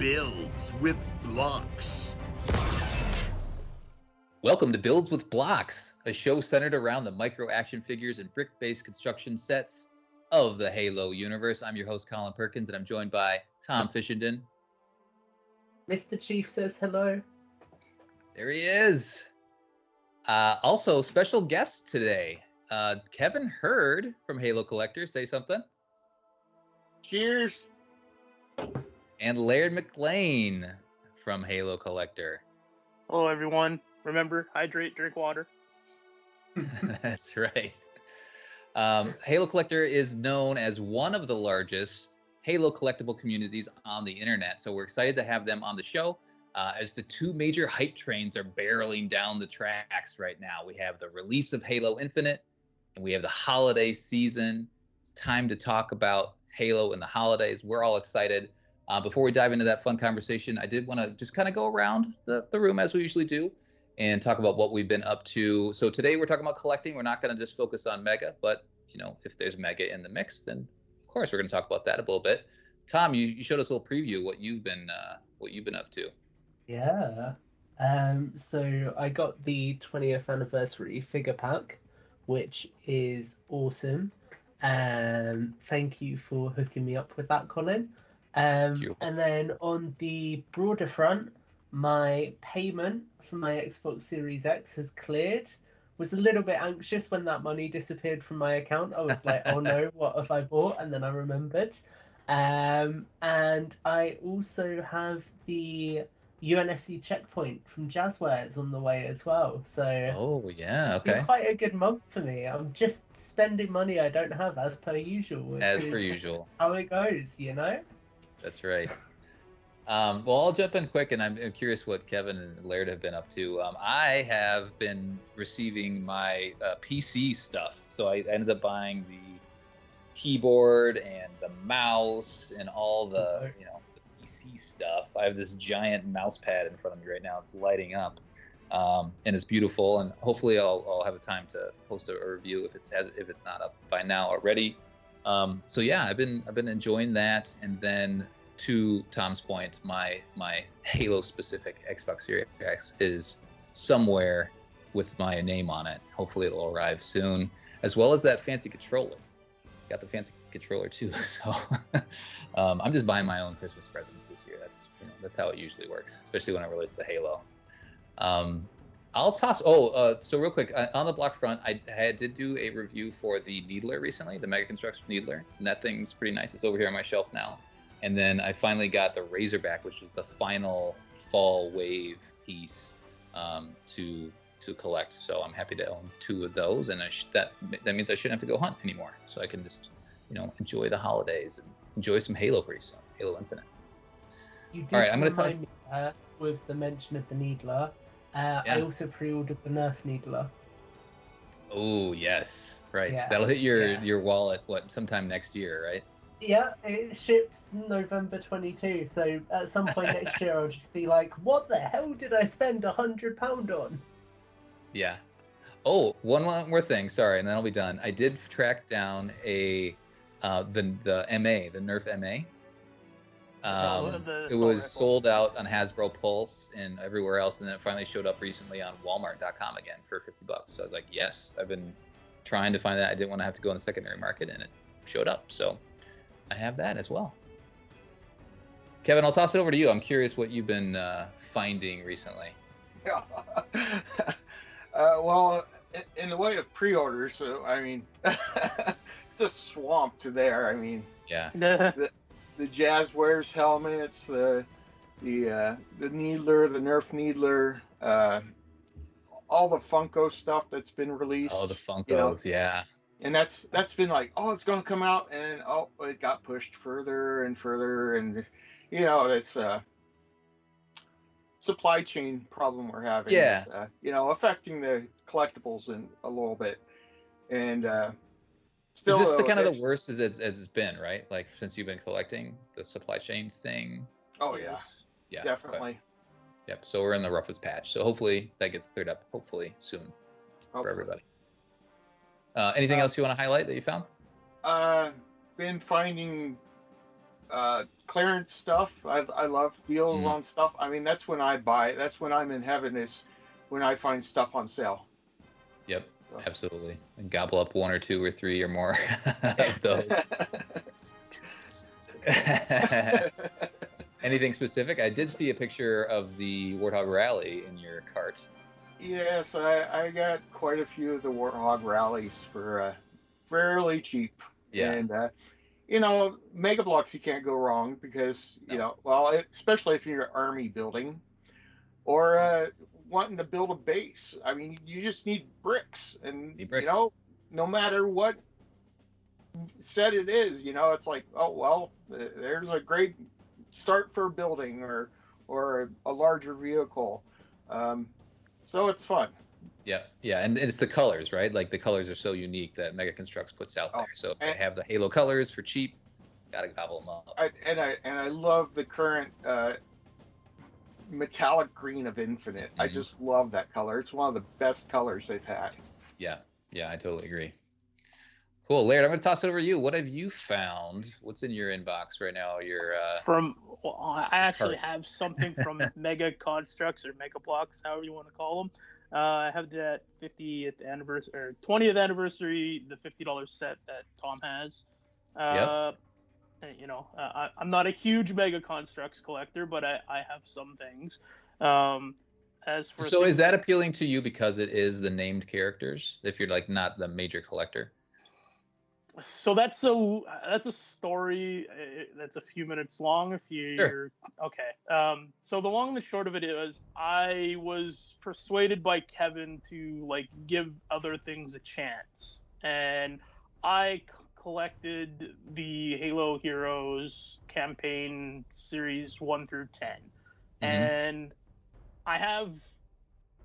Builds with Blocks. Welcome to Builds with Blocks, a show centered around the micro action figures and brick-based construction sets of the Halo universe. I'm your host, Colin Perkins, and I'm joined by Tom Fishenden. Mr. Chief says hello. There he is. Also, special guest today, Kevin Hurd from Halo Collector. Say something. Cheers. And Laird McLean from Halo Collector. Hello, everyone. Remember, hydrate, drink water. That's right. Halo Collector is known as one of the largest Halo collectible communities on the internet. So we're excited to have them on the show as the two major hype trains are barreling down the tracks right now. We have the release of Halo Infinite and we have the holiday season. It's time to talk about Halo and the holidays. We're all excited. Before we dive into that fun conversation, I did want to just kind of go around the room as we usually do and talk about what we've been up to. So today we're talking about collecting. We're not going to just focus on Mega, but you know, if there's Mega in the mix, then of course we're going to talk about that a little bit. Tom, you showed us a little preview what you've been up to. Yeah. So I got the 20th anniversary figure pack, which is awesome. Thank you for hooking me up with that, Colin. And then on the broader front, my payment for my Xbox Series X has cleared. Was a little bit anxious when that money disappeared from my account. I was like, oh no, what have I bought? And then I remembered. And I also have the UNSC checkpoint from Jazzwares on the way as well. So oh yeah, it's been okay. quite a good month for me. I'm just spending money I don't have as per usual, which As is per usual. how it goes, you know? That's right. Well, I'll jump in quick, and I'm curious what Kevin and Laird have been up to. I have been receiving my PC stuff, so I ended up buying the keyboard and the mouse and all the the PC stuff. I have this giant mouse pad in front of me right now. It's lighting up, and it's beautiful. And hopefully, I'll have a time to post a review if it's not up by now already. So yeah, I've been enjoying that, and then to Tom's point, my Halo specific Xbox Series X is somewhere with my name on it. Hopefully, it'll arrive soon, as well as that fancy controller. Got the fancy controller too, so I'm just buying my own Christmas presents this year. That's how it usually works, especially when it relates to Halo. I'll toss. So real quick on the block front, I did do a review for the Needler recently, the Mega Construction Needler, and that thing's pretty nice. It's over here on my shelf now. And then I finally got the Razorback, which is the final fall wave piece to collect. So I'm happy to own two of those, and that means I shouldn't have to go hunt anymore. So I can just enjoy the holidays and enjoy some Halo pretty soon. Halo Infinite. You did All right, I'm gonna remind me with the mention of the Needler. I also pre-ordered the Nerf Needler. Oh yes, right. Yeah. That'll hit your wallet sometime next year, right? Yeah, it ships November 22. So at some point next year, I'll just be like, "What the hell did I spend £100 on?" Yeah. Oh, one more thing. Sorry, and then I'll be done. I did track down the MA, the Nerf MA. It was sold out on Hasbro Pulse and everywhere else, and then it finally showed up recently on Walmart.com again for $50. So I was like, yes, I've been trying to find that. I didn't want to have to go in the secondary market, and it showed up. So I have that as well. Kevin, I'll toss it over to you. I'm curious what you've been finding recently. Yeah. Well, in the way of pre-orders, I mean, it's a swamp to there. I mean, yeah. The Jazzwares helmets, the Needler, the Nerf Needler, all the Funko stuff that's been released. Oh, the Funkos, yeah. And that's been like, oh, it's going to come out, and it got pushed further and further, and it's supply chain problem we're having. Yeah. Is, affecting the collectibles in a little bit, and still. Is this the kind of the worst as it's been, right? Like since you've been collecting the supply chain thing. Oh yeah, definitely. Okay. Yep. So we're in the roughest patch. So hopefully that gets cleared up. Hopefully soon for everybody. Anything else you want to highlight that you found? Been finding clearance stuff. I love deals Mhm. on stuff. I mean, that's when I buy. That's when I'm in heaven. Is when I find stuff on sale. Yep, So. absolutely. And gobble up one or two or three or more of those. Anything specific? I did see a picture of the Warthog Rally in your cart. Yes, I got quite a few of the Warthog rallies for fairly cheap. Yeah. And you know, Mega Blocks you can't go wrong because you No. know, well, especially if you're army building or wanting to build a base. I mean, you just need bricks, and Need you bricks. know, no matter what set it is, you know, it's like, oh well, there's a great start for building or a larger vehicle. Um, so it's fun. Yeah, yeah, and it's the colors, right? Like the colors are so unique that Mega Constructs puts out Oh, there. So if they and have the Halo colors for cheap, gotta gobble them up. I love the current metallic green of Infinite. I Mhm. just love that color. It's one of the best colors they've had. Yeah, yeah, I totally agree. Cool, Laird. I'm gonna toss it over to you. What have you found? What's in your inbox right now? From well, I Your actually cart. have something from Mega Constructs or Mega Blocks, however you want to call them. I have that 50th anniversary or 20th anniversary, the $50 set that Tom has. Yep. Uh, I'm not a huge Mega Constructs collector, but I have some things. Um, as for So is things that that appealing to you because it is the named characters? If you're like not the major collector. So that's a story that's a few minutes long. If Sure. you're okay, so the long and the short of it is, I was persuaded by Kevin to like give other things a chance, and I collected the Halo Heroes campaign series 1 through 10, Mm-hmm. and I have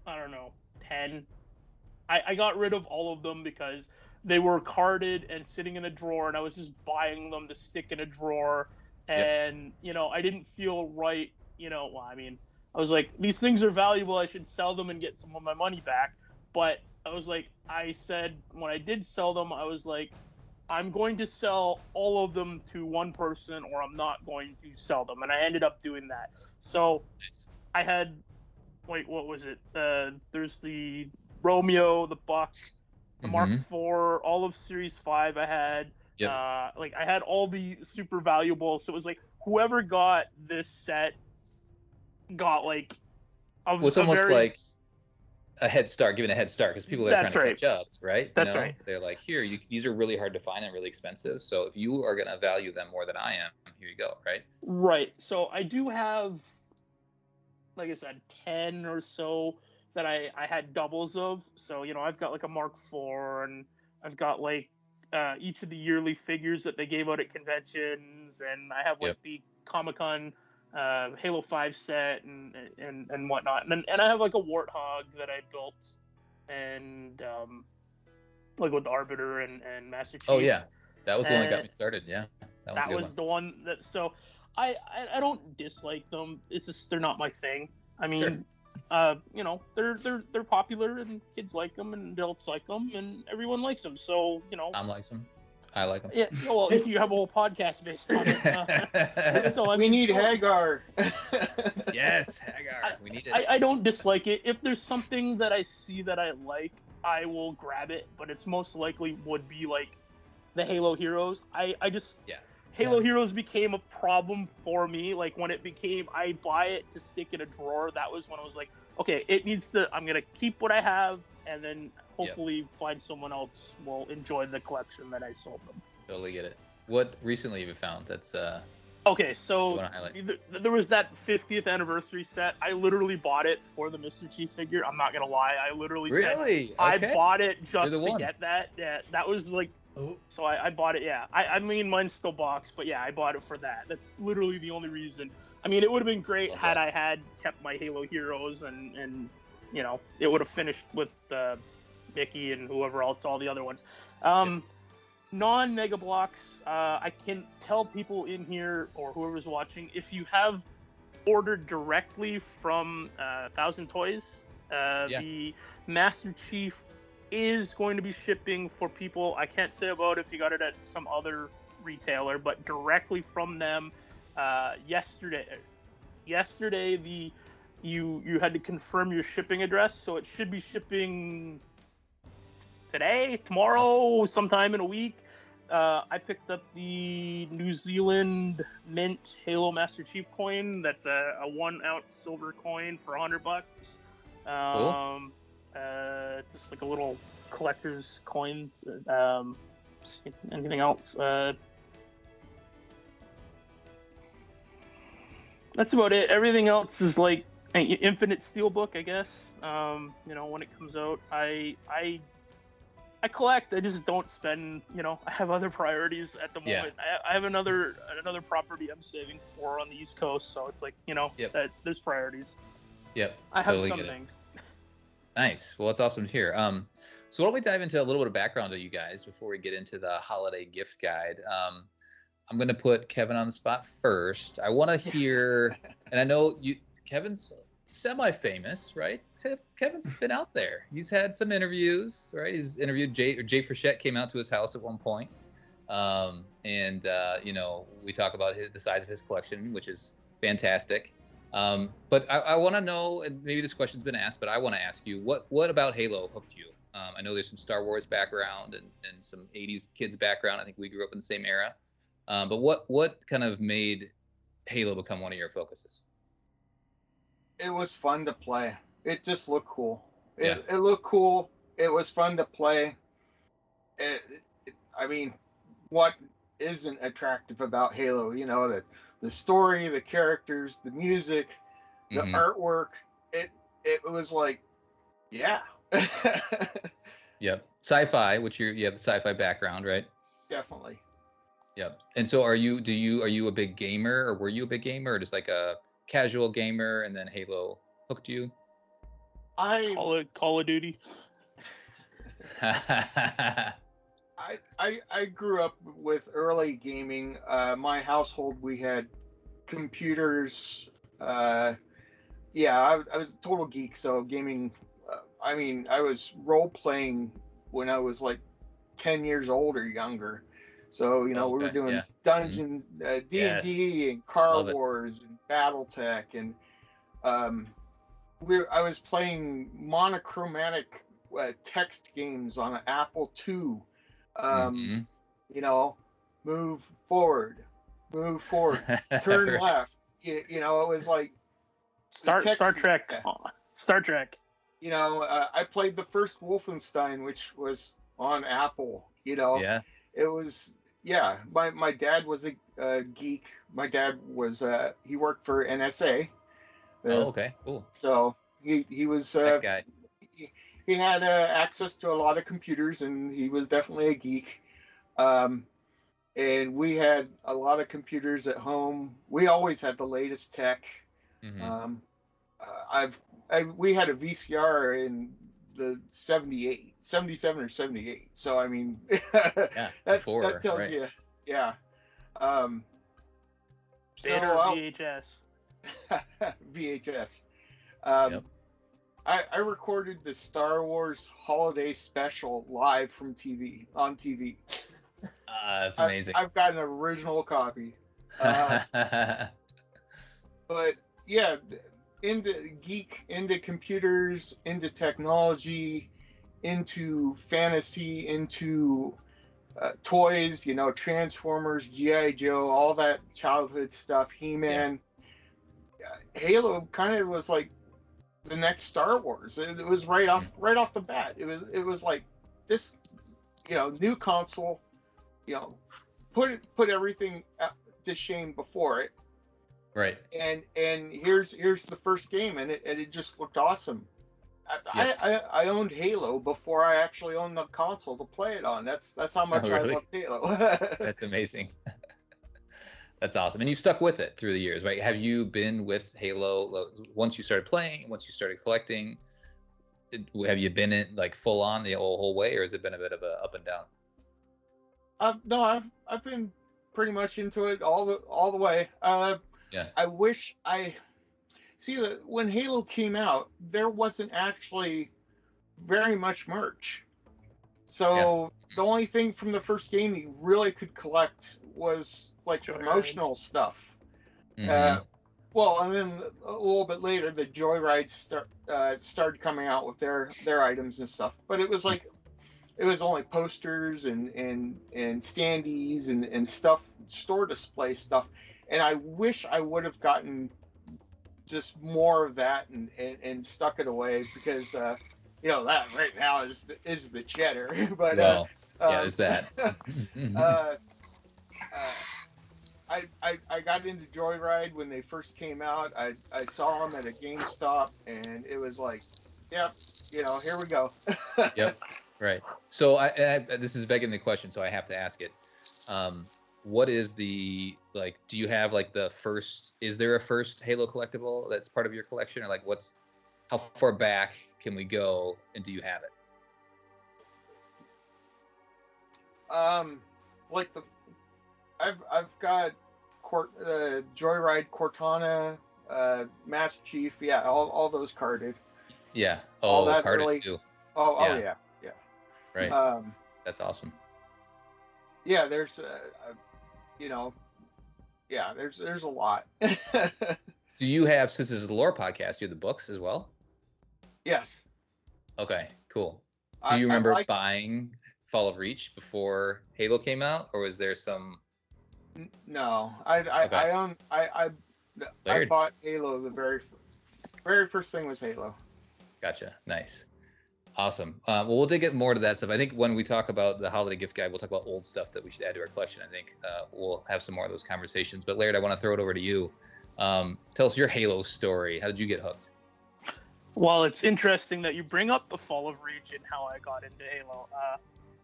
I don't know 10. I got rid of all of them because they were carded and sitting in a drawer, and I was just buying them to stick in a drawer. Yep. And I didn't feel right. Well, I mean, I was like, these things are valuable. I should sell them and get some of my money back. But I was like, I said when I did sell them, I was like, I'm going to sell all of them to one person, or I'm not going to sell them. And I ended up doing that. So Nice. I had wait, what was it? There's the Romeo, the Buck, the Mark Mm-hmm. IV, all of Series 5 I had. Yep. Like I had all the super valuable. So it was like whoever got this set got like Well, it's a almost very like a head start, giving a head start because people that are trying that's to right. catch up, right? That's right. They're like, here, these are really hard to find and really expensive. So if you are gonna value them more than I am, here you go, right? Right. So I do have, like I said, 10 or so that I had doubles of. So, I've got like a Mark IV, and I've got like each of the yearly figures that they gave out at conventions, and I have like Yep. the Comic Con Halo 5 set and whatnot. And I have like a Warthog that I built, and like with the Arbiter and Master Oh Chief. yeah, that was the one that got And me started. Yeah, that was a that good one. was the one that so I don't dislike them. It's just they're not my thing. I Sure. mean, they're popular and kids like them and adults like them and everyone likes them. So Tom likes them. I like them. yeah. Well, if you have a whole podcast based on it, so I We mean, need so Hagar. Yes, Hagar. We need it. I don't dislike it. If there's something that I see that I like, I will grab it. But it's most likely would be like the Halo Heroes. I just Yeah. Halo Yeah. Heroes became a problem for me. Like when it became, I buy it to stick in a drawer. That was when I was like, okay, it needs to. I'm gonna keep what I have, and then Yep. hopefully find someone else will enjoy the collection that I sold them. Totally get it. What recently have you found that's Okay, you so want to highlight? there was that 50th anniversary set. I literally bought it for the Mr. Chief figure. I'm not gonna lie. I literally said Really? I Okay. bought it You're just the to one. get that. Yeah, that was like Oh, so I bought it. Yeah, I mean mine's still boxed, but yeah, I bought it for that. That's literally the only reason. I mean, it would have been great Love had that. I had kept my Halo Heroes and it would have finished with Mickey and whoever else, all the other ones. Non-Mega Blocks, I can tell people in here or whoever's watching, if you have ordered directly from Thousand Toys, Yeah. the Master Chief is going to be shipping for people. I can't say about if you got it at some other retailer, but directly from them. Yesterday, you had to confirm your shipping address, so it should be shipping today, tomorrow, sometime in a week. I picked up the New Zealand Mint Halo Master Chief coin. That's a 1 ounce silver coin for $100. Cool. It's just like a little collector's coin. Anything else? That's about it. Everything else is like an Infinite Steelbook, I guess. When it comes out, I collect. I just don't spend. I have other priorities at the moment. I have another property I'm saving for on the East Coast, so it's like that there's priorities. Yep. I have totally some things. Nice. Well, that's awesome to hear. So why don't we dive into a little bit of background of you guys before we get into the holiday gift guide? I'm going to put Kevin on the spot first. I want to hear, and I know Kevin's semi-famous, right? Kevin's been out there. He's had some interviews, right? He's interviewed Jay Frechette came out to his house at one point. We talk about the size of his collection, which is fantastic. But I want to know, and maybe this question's been asked, but I want to ask you, what about Halo hooked you? I know there's some Star Wars background and some 80s kids background. I think we grew up in the same era. But what kind of made Halo become one of your focuses? It was fun to play. It just looked cool. It looked cool. It was fun to play. I mean, what isn't attractive about Halo? The story, the characters, the music, the artwork. It was like, yeah. Yep. Sci-Fi, which you have the sci-fi background, right? Definitely. Yep. And so are you a big gamer, or were you a big gamer, or just like a casual gamer and then Halo hooked you? Call of Duty. I grew up with early gaming. My household, we had computers. I was a total geek, so gaming. I was role playing when I was like 10 years old or younger. So we were doing dungeons, D&D, and Car Wars and BattleTech, and I was playing monochromatic text games on an Apple II. Move forward, turn left. It was like Star Trek. Star Trek. I played the first Wolfenstein, which was on Apple. It was My dad was a geek. My dad was he worked for NSA. Okay, cool. So he was that guy. He had access to a lot of computers, and he was definitely a geek. And we had a lot of computers at home. We always had the latest tech. We had a VCR in the 77 or 78. So I mean, that tells you, yeah. VHS. VHS. I recorded the Star Wars Holiday Special live from on TV. That's amazing. I've got an original copy. But yeah, into computers, into technology, into fantasy, into toys, Transformers, G.I. Joe, all that childhood stuff, He-Man. Halo kind of was like the next Star Wars. It was right off the bat. It was like this, new console, put everything to shame before it. Right. And here's the first game, and it just looked awesome. I owned Halo before I actually owned the console to play it on. That's how much I loved Halo. That's amazing. That's awesome. And you've stuck with it through the years, right? Have you been with Halo once you started playing, once you started collecting? Have you been in like full on the whole way, or has it been a bit of a up and down? No, I've been pretty much into it all the way. I wish when Halo came out, there wasn't actually very much merch. So the only thing from the first game you really could collect was like Joyride. promotional stuff. Mhm. Well, and then a little bit later, the Joyride started coming out with their items and stuff. But it was like it was only posters and standees and stuff, store display stuff. And I wish I would have gotten just more of that and stuck it away because that right now is the cheddar. But Well, yeah, um, there's that. uh, uh, I got into Joyride when they first came out. I saw them at a GameStop, and it was like, yep, here we go. Yep. Right. So this is begging the question, so I have to ask it. What is the like? Do you have like the first? Is there a first Halo collectible that's part of your collection, or like how far back can we go, and do you have it? Like I've got Joyride, Cortana, Master Chief, yeah, all those carded. Yeah. All Oh, that carded early. too. Oh Yeah. yeah. Right. Um, That's awesome. yeah, there's there's a lot. Do you have, since this is a lore podcast, do you have the books as well? Yes. Okay, cool. Do you I remember like buying Fall of Reach before Halo came out, or was there some? No, Okay. I own I Layered? bought Halo. The very first thing was Halo. Gotcha. Nice. Awesome. Well, we'll dig more to that stuff. I think when we talk about the holiday gift guide, we'll talk about old stuff that we should add to our collection. I think we'll have some more of those conversations. But Laird, I want to throw it over to you. Tell us your Halo story. How did you get hooked? Well, it's interesting that you bring up the Fall of Reach and how I got into Halo.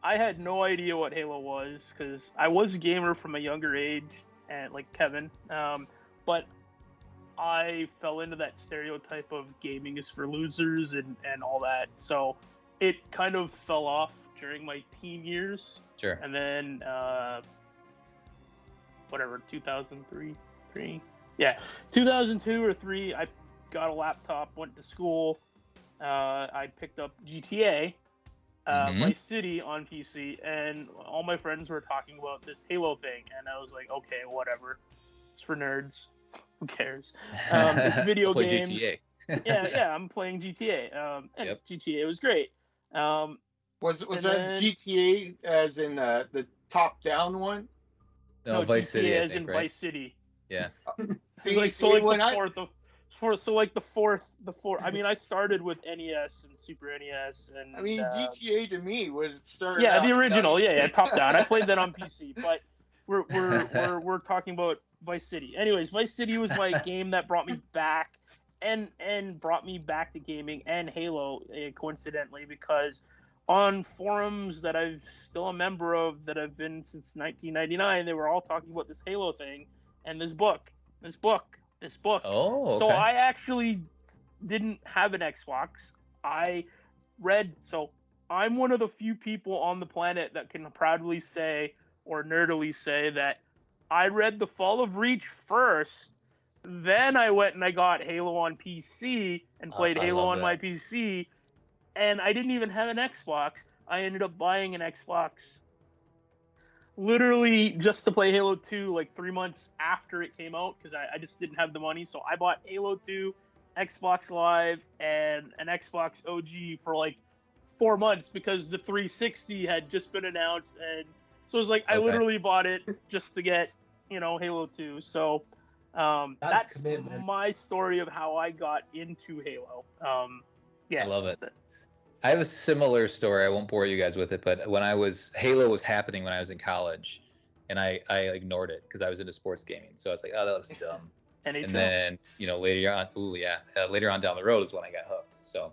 I had no idea what Halo was because I was a gamer from a younger age, and like Kevin, but I fell into that stereotype of gaming is for losers and all that. So it kind of fell off during my teen years. Sure. And then, whatever, 2003, 2002 or 3, I got a laptop, went to school. I picked up GTA, Vice City on PC, and all my friends were talking about this Halo thing. And I was like, okay, whatever. It's for nerds. Who cares? It's video Play games. GTA. yeah, I'm playing GTA. And Yep. GTA was great. Was that then- GTA as in the top down one? No, Vice GTA City, I as think, in right? Vice City. Yeah. The fourth. I mean, I started with NES and Super NES, and I mean, GTA to me was started. yeah, out the original, young. yeah, top down. I played that on PC, but we're talking about Vice City. Anyways, Vice City was my game that brought me back, and brought me back to gaming and Halo, coincidentally, because on forums that I'm still a member of, that I've been since 1999, they were all talking about this Halo thing and this book. Oh, okay. So I actually didn't have an Xbox. I read. So I'm one of the few people on the planet that can proudly say, or nerdily say, that I read The Fall of Reach first. Then I went and I got Halo on PC and played I Halo love on my that. PC. And I didn't even have an Xbox. I ended up buying an Xbox literally just to play Halo 2 like 3 months after it came out because I just didn't have the money. So I bought Halo 2, Xbox Live, and an Xbox OG for like 4 months because the 360 had just been announced. And so it was like I literally bought it just to get, Halo 2. So that's my story of how I got into Halo. Yeah. I love it. I have a similar story. I won't bore you guys with it, but Halo was happening when I was in college, and I ignored it because I was into sports gaming. So I was like, oh, that was dumb. NHL. And then, later on down the road is when I got hooked. So,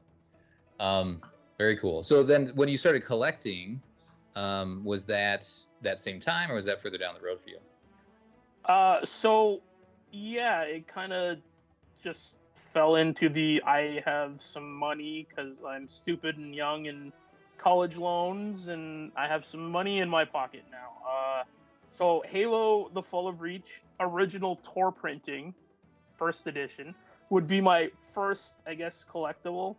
very cool. So then when you started collecting, was that same time or was that further down the road for you? So yeah, it kind of just fell into I have some money because I'm stupid and young and college loans, and I have some money in my pocket now. So Halo: The Fall of Reach original tour printing, first edition, would be my first, I guess, collectible.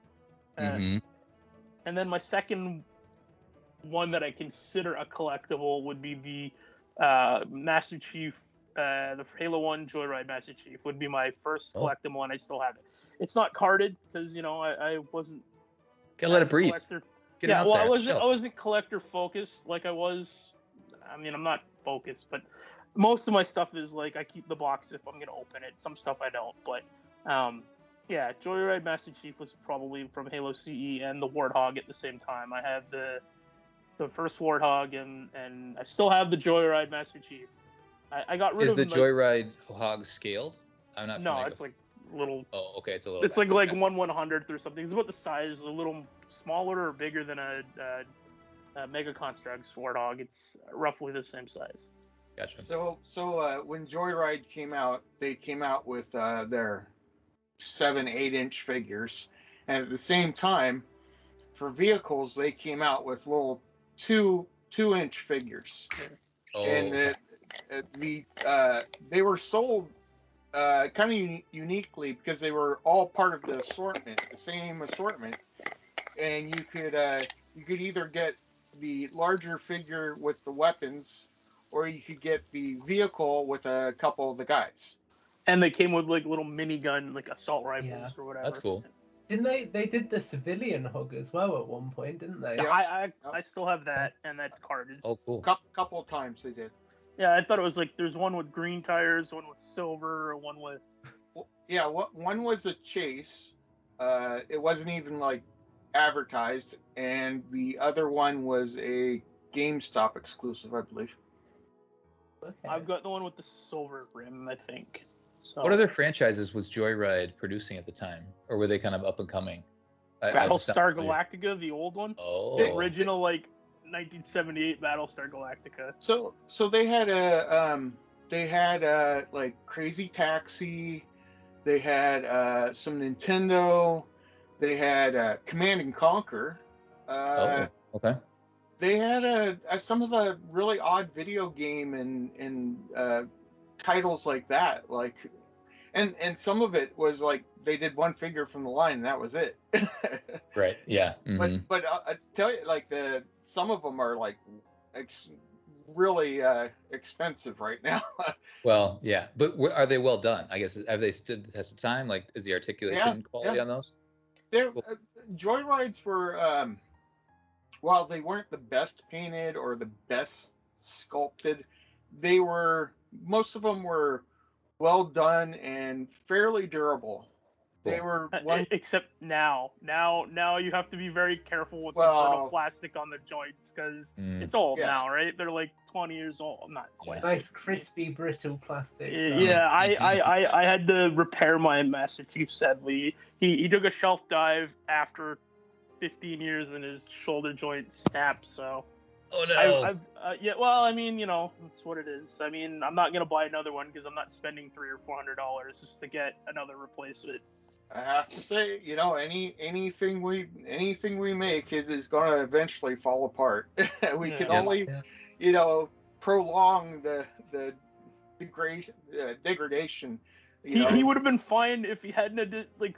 And then my second one that I consider a collectible would be the Master Chief, the Halo 1 Joyride Master Chief would be my first collectible, and I still have it. It's not carded because I wasn't. Gotta let it breathe. Collector. Get it out well, there. I wasn't collector focused like I was. I mean, I'm not focused, but most of my stuff is like I keep the box if I'm gonna open it. Some stuff I don't, but yeah, Joyride Master Chief was probably from Halo CE and the Warthog at the same time. I had the first Warthog and I still have the Joyride Master Chief. I got rid Is of the Joyride hog scaled? I'm not. No, it's like little. Oh, okay, it's a little. It's like 1/100th or something. It's about the size, a little smaller or bigger than a Mega Constructs Warthog. It's roughly the same size. Gotcha. So when Joyride came out, they came out with their 7-8 inch figures, and at the same time, for vehicles, they came out with little 2-inch figures. Oh, And they were sold kind of uniquely because they were all part of the assortment, the same assortment, and you could either get the larger figure with the weapons, or you could get the vehicle with a couple of the guys. And they came with like little minigun, like assault rifles or whatever. That's cool. Didn't they did the civilian hog as well at one point, didn't they? Yeah, I still have that, and that's carded. Oh, cool. Couple of times they did. Yeah, I thought it was like there's one with green tires, one with silver, one with. Yeah, one was a chase. It wasn't even like advertised, and the other one was a GameStop exclusive, I believe. Okay. I've got the one with the silver rim, I think. So. What other franchises was Joyride producing at the time, or were they kind of up and coming? Battlestar Galactica, the old one. Oh, the original like 1978 Battlestar Galactica. So they had like Crazy Taxi, they had some Nintendo, they had Command and Conquer. Okay. They had some of the really odd video game and titles like that, like, and some of it was like they did one figure from the line and that was it. Right. Yeah. Mm-hmm. But I tell you, like some of them are like really expensive right now. Well, yeah, but are they well done? I guess have they stood the test of time? Like, is the articulation quality on those? Cool. Joyrides were, while they weren't the best painted or the best sculpted, most of them were well done and fairly durable. Cool. They were except now you have to be very careful with the brittle plastic on the joints because it's old now, right? They're like 20 years old. Not quite. Nice crispy brittle plastic. Yeah, I had to repair my Master Chief. Sadly, he took a shelf dive after 15 years and his shoulder joint snapped. So. Oh no! Yeah, well, I mean, that's what it is. I mean, I'm not gonna buy another one because I'm not spending $300 or $400 just to get another replacement. I have to say, anything we make is going to eventually fall apart. We can only, prolong the degradation. He would have been fine if he hadn't like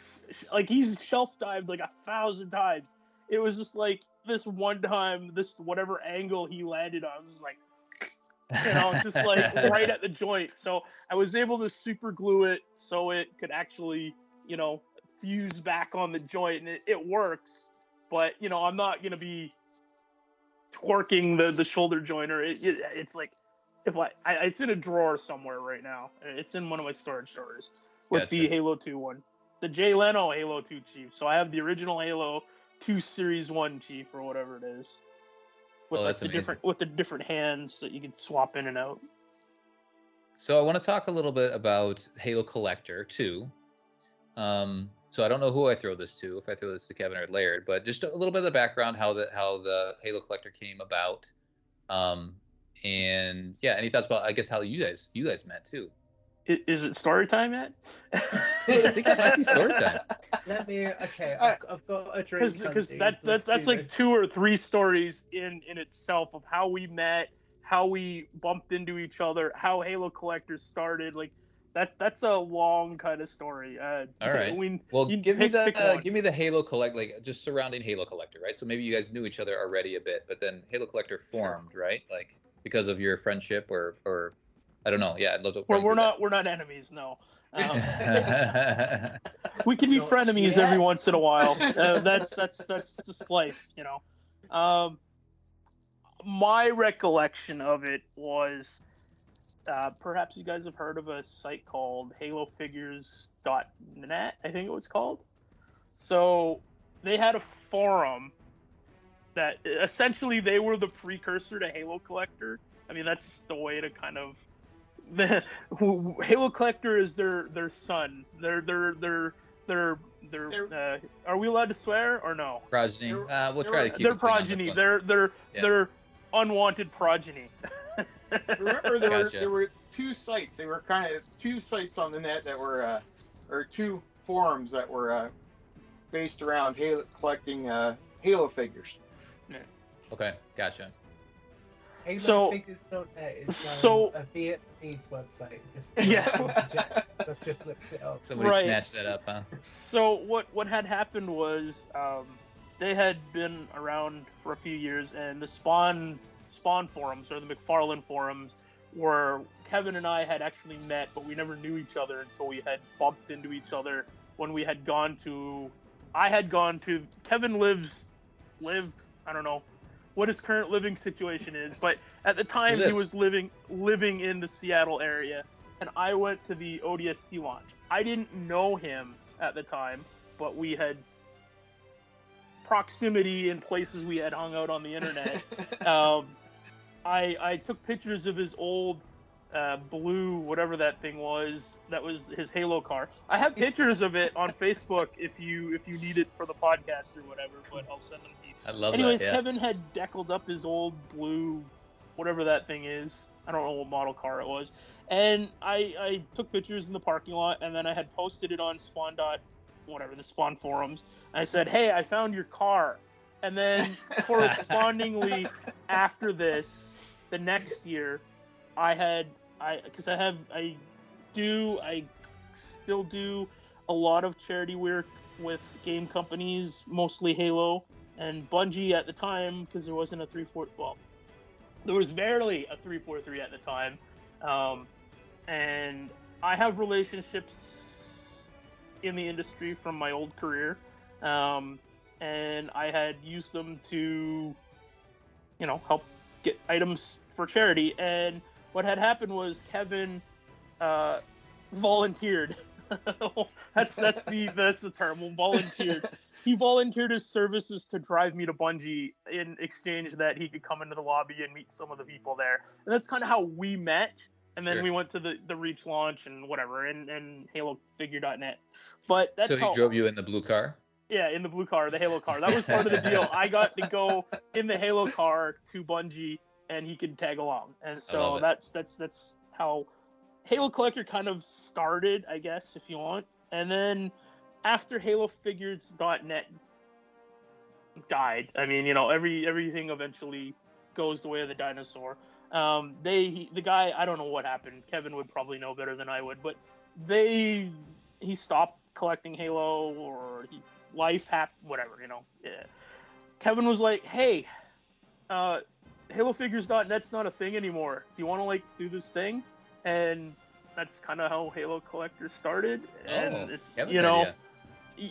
he's shelf dived like 1,000 times. It was just like this one time, this whatever angle he landed on was just like, just like right at the joint. So I was able to super glue it so it could actually, fuse back on the joint, and it works. But I'm not gonna be twerking the shoulder joint, or it's like it's in a drawer somewhere right now. It's in one of my storage drawers with the Halo 2 one, the Jay Leno Halo 2 Chief. So I have the original Halo 2 Series 1 Chief or whatever it is, with the different hands that you can swap in and out. So I want to talk a little bit about Halo Collector too. So I don't know who I throw this to, if I throw this to Kevin or Laird, but just a little bit of the background, how the Halo Collector came about, and yeah, any thoughts about, I guess, how you guys met too? Is it story time yet? I think it might be story time. I've got a drink. Because that's like 2 or 3 stories in itself of how we met, how we bumped into each other, how Halo Collectors started. Like that's a long kind of story. All right. We, Well, you give me pick one. give me the Halo Collect, like just surrounding Halo Collector, right? So maybe you guys knew each other already a bit, but then Halo Collector formed, right? Like because of your friendship or I don't know. Yeah, I'd love to run through We're not enemies. No. that. We can be Not frenemies yet. every once in a while. That's just life, you know. My recollection of it was perhaps you guys have heard of a site called HaloFigures.net, I think it was called. So they had a forum that essentially they were the precursor to Halo Collector. I mean, that's just the way to kind of Halo Collector is their son. Are we allowed to swear or no? Progeny. We'll try to keep Their it clean on this progeny. one. Their unwanted progeny. Remember, Gotcha. there were two sites. They were kind of two sites on the net that were, or two forums that were based around Halo, collecting Halo figures. Okay, gotcha. So- HaloFigures.net is so- a Vietnamese website. I've just looked it up. Somebody Right. snatched that up, huh? So what had happened was they had been around for a few years, and the Spawn forums or the McFarlane forums where Kevin and I had actually met, but we never knew each other until we had bumped into each other when we had gone to. I had gone to. Kevin lived. I don't know what his current living situation is, but at the time he was living in the Seattle area, and I went to the ODST launch. I didn't know him at the time, but we had proximity in places we had hung out on the internet. I took pictures of his old blue, whatever that thing was. That was his Halo car. I have pictures of it on Facebook if you need it for the podcast or whatever, but I'll send them to you. I love Anyways, that. Yeah. Kevin had deckled up his old blue, whatever that thing is. I don't know what model car it was. And I took pictures in the parking lot, and then I had posted it on the Spawn forums. And I said, "Hey, I found your car." And then correspondingly after this, the next year, I still do a lot of charity work with game companies, mostly Halo and Bungie at the time, because there wasn't a 3.4. Well, there was barely a 343 at the time, and I have relationships in the industry from my old career, and I had used them to, help get items for charity. And what had happened was Kevin volunteered. that's the term. Volunteered. He volunteered his services to drive me to Bungie in exchange that he could come into the lobby and meet some of the people there. And that's kind of how we met. And then we went to the Reach launch and whatever, and HaloFigure.net. But that's so he drove you in the blue car? Yeah, in the blue car, the Halo car. That was part of the deal. I got to go in the Halo car to Bungie, and he could tag along. And so that's how Halo Collector kind of started, I guess, if you want. And then after HaloFigures.net died, I mean, everything eventually goes the way of the dinosaur. The guy, I don't know what happened. Kevin would probably know better than I would, but he stopped collecting Halo, or life happened, whatever, Yeah. Kevin was like, "Hey, HaloFigures.net's not a thing anymore. Do you want to do this thing?" And that's kind of how Halo Collector started. And it's Kevin's idea.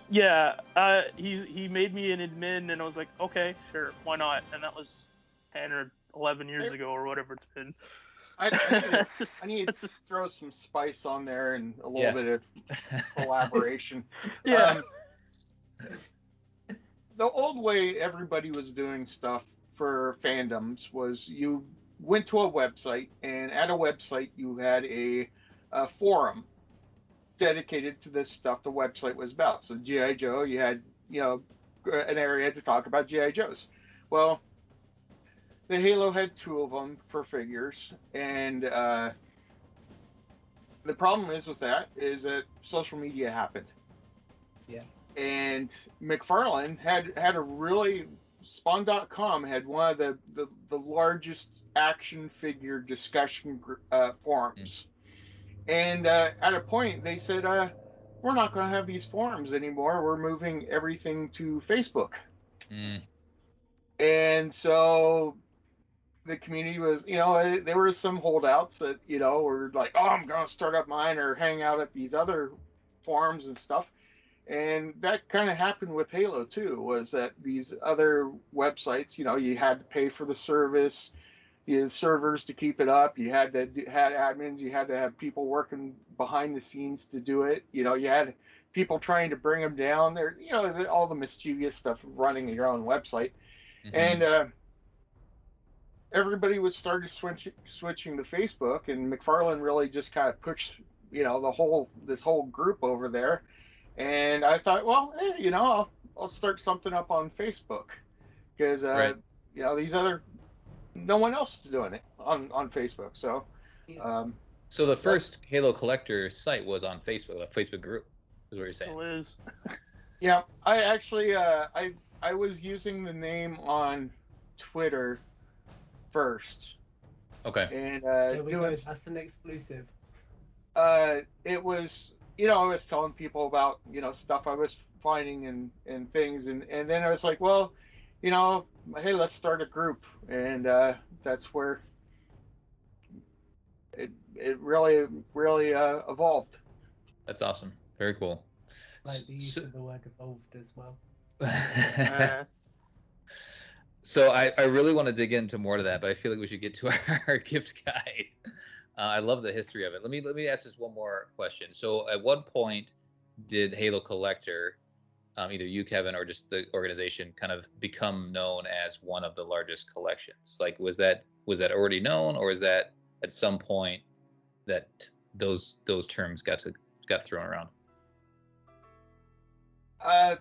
Yeah. He made me an admin, and I was like, okay, sure, why not? And that was 10 or 11 years ago, or whatever it's been. I need to throw some spice on there and a little bit of collaboration. Yeah. The old way everybody was doing stuff for fandoms was you went to a website, and at a website you had a forum dedicated to this stuff the website was about. So G.I. Joe, you had an area to talk about G.I. Joes. Well, the Halo had two of them for figures, and the problem with that is that social media happened. Yeah. And McFarlane had a really Spawn.com had one of the largest action figure discussion forums. And at a point, they said, "We're not going to have these forums anymore. We're moving everything to Facebook." Mm, And so the community was, there were some holdouts that, were like, "Oh, I'm going to start up mine or hang out at these other forums and stuff." And that kind of happened with Halo too, was that these other websites, you had to pay for the service, you had servers to keep it up, you had admins, you had to have people working behind the scenes to do it. You had people trying to bring them down there, all the mischievous stuff of running your own website. hmm And everybody was started switching to Facebook, and McFarlane really just kind of pushed, this whole group over there. And I thought, well, I'll start something up on Facebook because Right. these other no one else is doing it on Facebook. So Yeah. um, So the that's first Halo Collector site was on Facebook, a Facebook group, is what you're saying. Still is. yeah. I actually I was using the name on Twitter first, Okay. and There we doing go. That's an exclusive. it was, I was telling people about, stuff I was finding and things, and then I was like, well, hey, let's start a group. And that's where it really evolved. That's awesome. Very cool. Like the use So, of the word evolved as well. Uh, so I really want to dig into more to that, but I feel like we should get to our gift guide. I love the history of it. Let me ask just one more question. So at what point did Halo Collector, either you, Kevin, or just the organization, kind of become known as one of the largest collections? Like, was that already known, or is that at some point that those terms got thrown around? uh,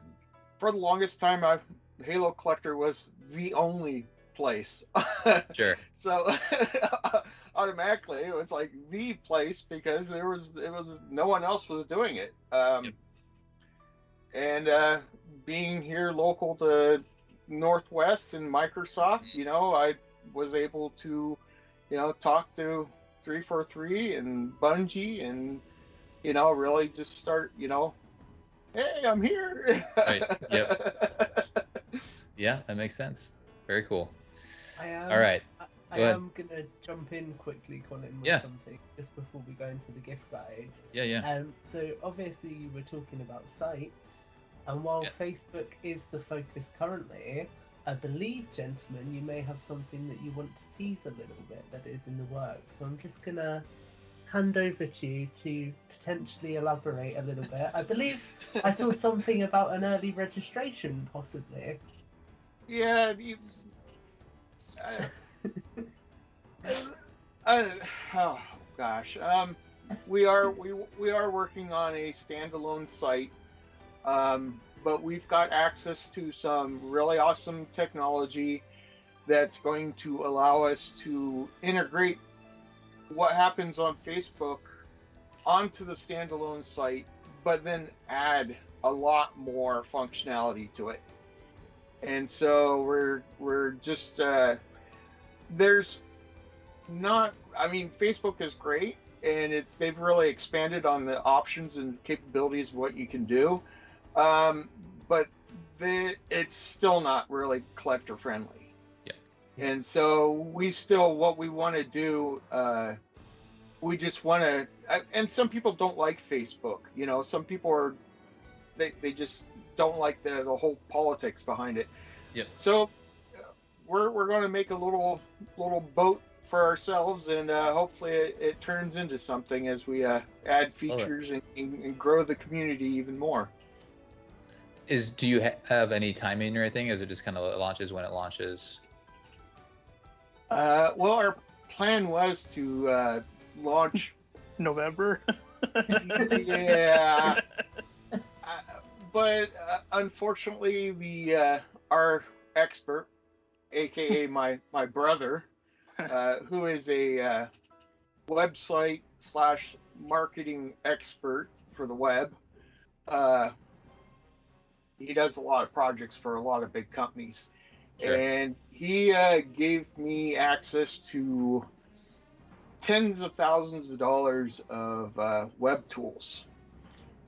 for the longest time, Halo Collector was the only place. Sure. So automatically it was like the place because it was no one else was doing it. Yep. And being here local to Northwest and Microsoft, I was able to, talk to 343 and Bungie and, really just start, hey, I'm here. Right. Yep. Yeah, that makes sense. Very cool. I All am. right. I Go ahead. am gonna jump in quickly, Colin, with Yeah. something just before we go into the gift guide. Yeah. Yeah. So obviously you were talking about sites, and while Yes. Facebook is the focus currently, I believe, gentlemen, you may have something that you want to tease a little bit that is in the works. So I'm just gonna hand over to you to potentially elaborate a little bit. I believe I saw something about an early registration, possibly. Yeah, uh, oh gosh, we are working on a standalone site, but we've got access to some really awesome technology that's going to allow us to integrate what happens on Facebook onto the standalone site, but then add a lot more functionality to it. And so we're just there's not. I mean, Facebook is great, and they've really expanded on the options and capabilities of what you can do, um, but it's still not really collector friendly. Yeah. And so what we want to do, we just want to, and some people don't like Facebook. Some people they just don't like the whole politics behind it. Yep. So we're going to make a little boat for ourselves, and hopefully it turns into something as we add Love it. features and grow the community even more. Do you have any timing or anything? Is it just kind of launches when it launches? Well, our plan was to launch. November. Yeah, but unfortunately, the our expert, aka my brother, who is a website slash marketing expert for the web. Uh, he does a lot of projects for a lot of big companies, Sure. and he gave me access to tens of thousands of dollars of web tools.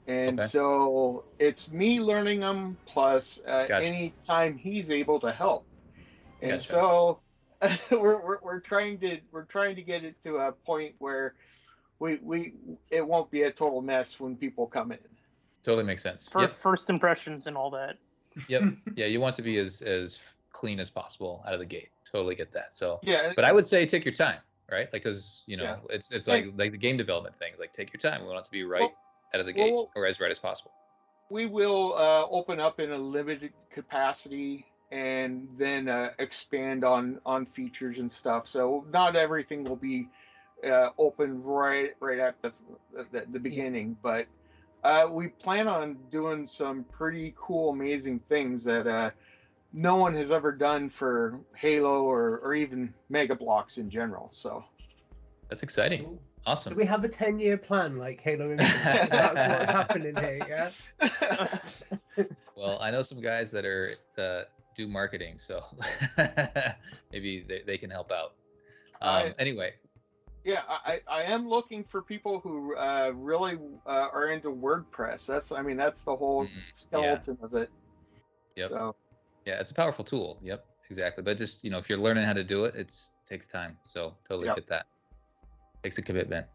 And Okay. so it's me learning them plus Gotcha. any time he's able to help. And Gotcha. so we're trying to get it to a point where it won't be a total mess when people come in. Totally makes sense. For Yep. first impressions and all that. Yep. Yeah, you want to be as clean as possible out of the gate. Totally get that. So, Yeah, but I would say take your time, right? Like, because Yeah. it's like the game development thing. Like, take your time. We want it to be right out of the well, gate, or as right as possible. we will open up in a limited capacity and then expand on features and stuff. So not everything will be open right at the beginning, but we plan on doing some pretty cool, amazing things that no one has ever done for Halo or even Mega Bloks in general. So That's exciting. Cool. Awesome. Do we have a 10-year plan like Halo Infinite? 'Cause that's what's happening here, yeah? Well, I know some guys that are do marketing, so maybe they can help out. Anyway, Yeah, I am looking for people who really are into WordPress. That's the whole skeleton of it. Yep. So, yeah, it's a powerful tool. Yep, exactly. But just if you're learning how to do it, it takes time. So totally get that. Takes a commitment.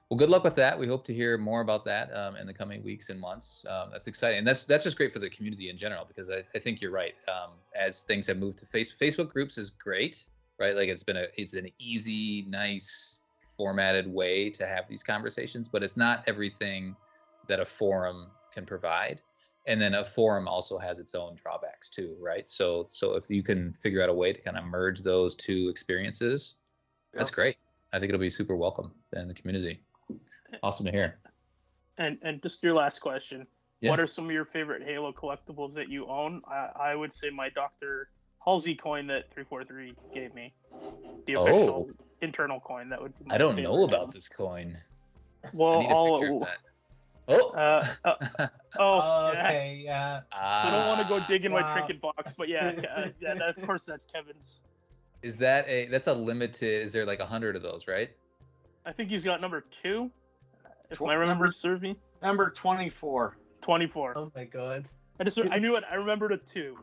Well, good luck with that. We hope to hear more about that in the coming weeks and months. That's exciting, and that's just great for the community in general, because I think you're right. As things have moved to Facebook groups is great, right? Like it's an easy, nice, formatted way to have these conversations, but it's not everything that a forum can provide. And then a forum also has its own drawbacks too, right? So if you can figure out a way to kind of merge those two experiences, that's great. I think it'll be super welcome in the community. Awesome to hear. And just your last question. Yeah. What are some of your favorite Halo collectibles that you own? I would say my Dr. Halsey coin that 343 gave me. The official internal coin. That would be my I don't favorite know about item. this coin. Well, I need a picture of that. Okay, yeah. I don't want to go dig in my Wow. trinket box, but yeah, of course that's Kevin's. Is that's a limited? Is there like 100 of those, right? I think he's got number 2. If my Number- memory serves me. number 24. 24. Oh my god. I knew it. I remembered a 2.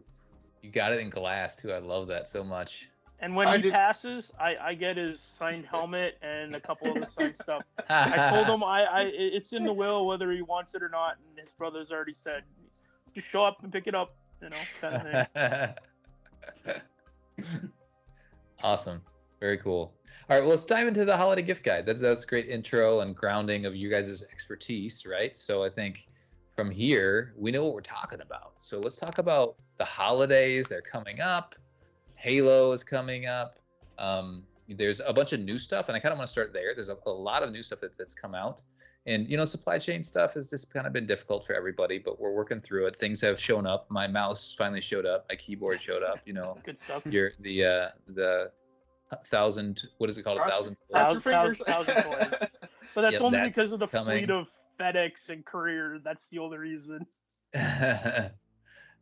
You got it in glass too. I love that so much. And when he passes, I get his signed helmet and a couple of the signed stuff. I told him it's in the will whether he wants it or not, and his brother's already said, just show up and pick it up, kind of thing. Awesome. Very cool. All right, well, let's dive into the holiday gift guide. That's a great intro and grounding of you guys' expertise, right? So I think from here, we know what we're talking about. So let's talk about the holidays. They're coming up. Halo is coming up. There's a bunch of new stuff, and I kind of want to start there. There's a lot of new stuff that's come out. And, supply chain stuff has just kind of been difficult for everybody, but we're working through it. Things have shown up. My mouse finally showed up. My keyboard showed up, Good stuff. The 1,000, what is it called? Thousand 1,000 coins. But that's only that's because of the coming. fleet of FedEx and Courier. That's the only reason.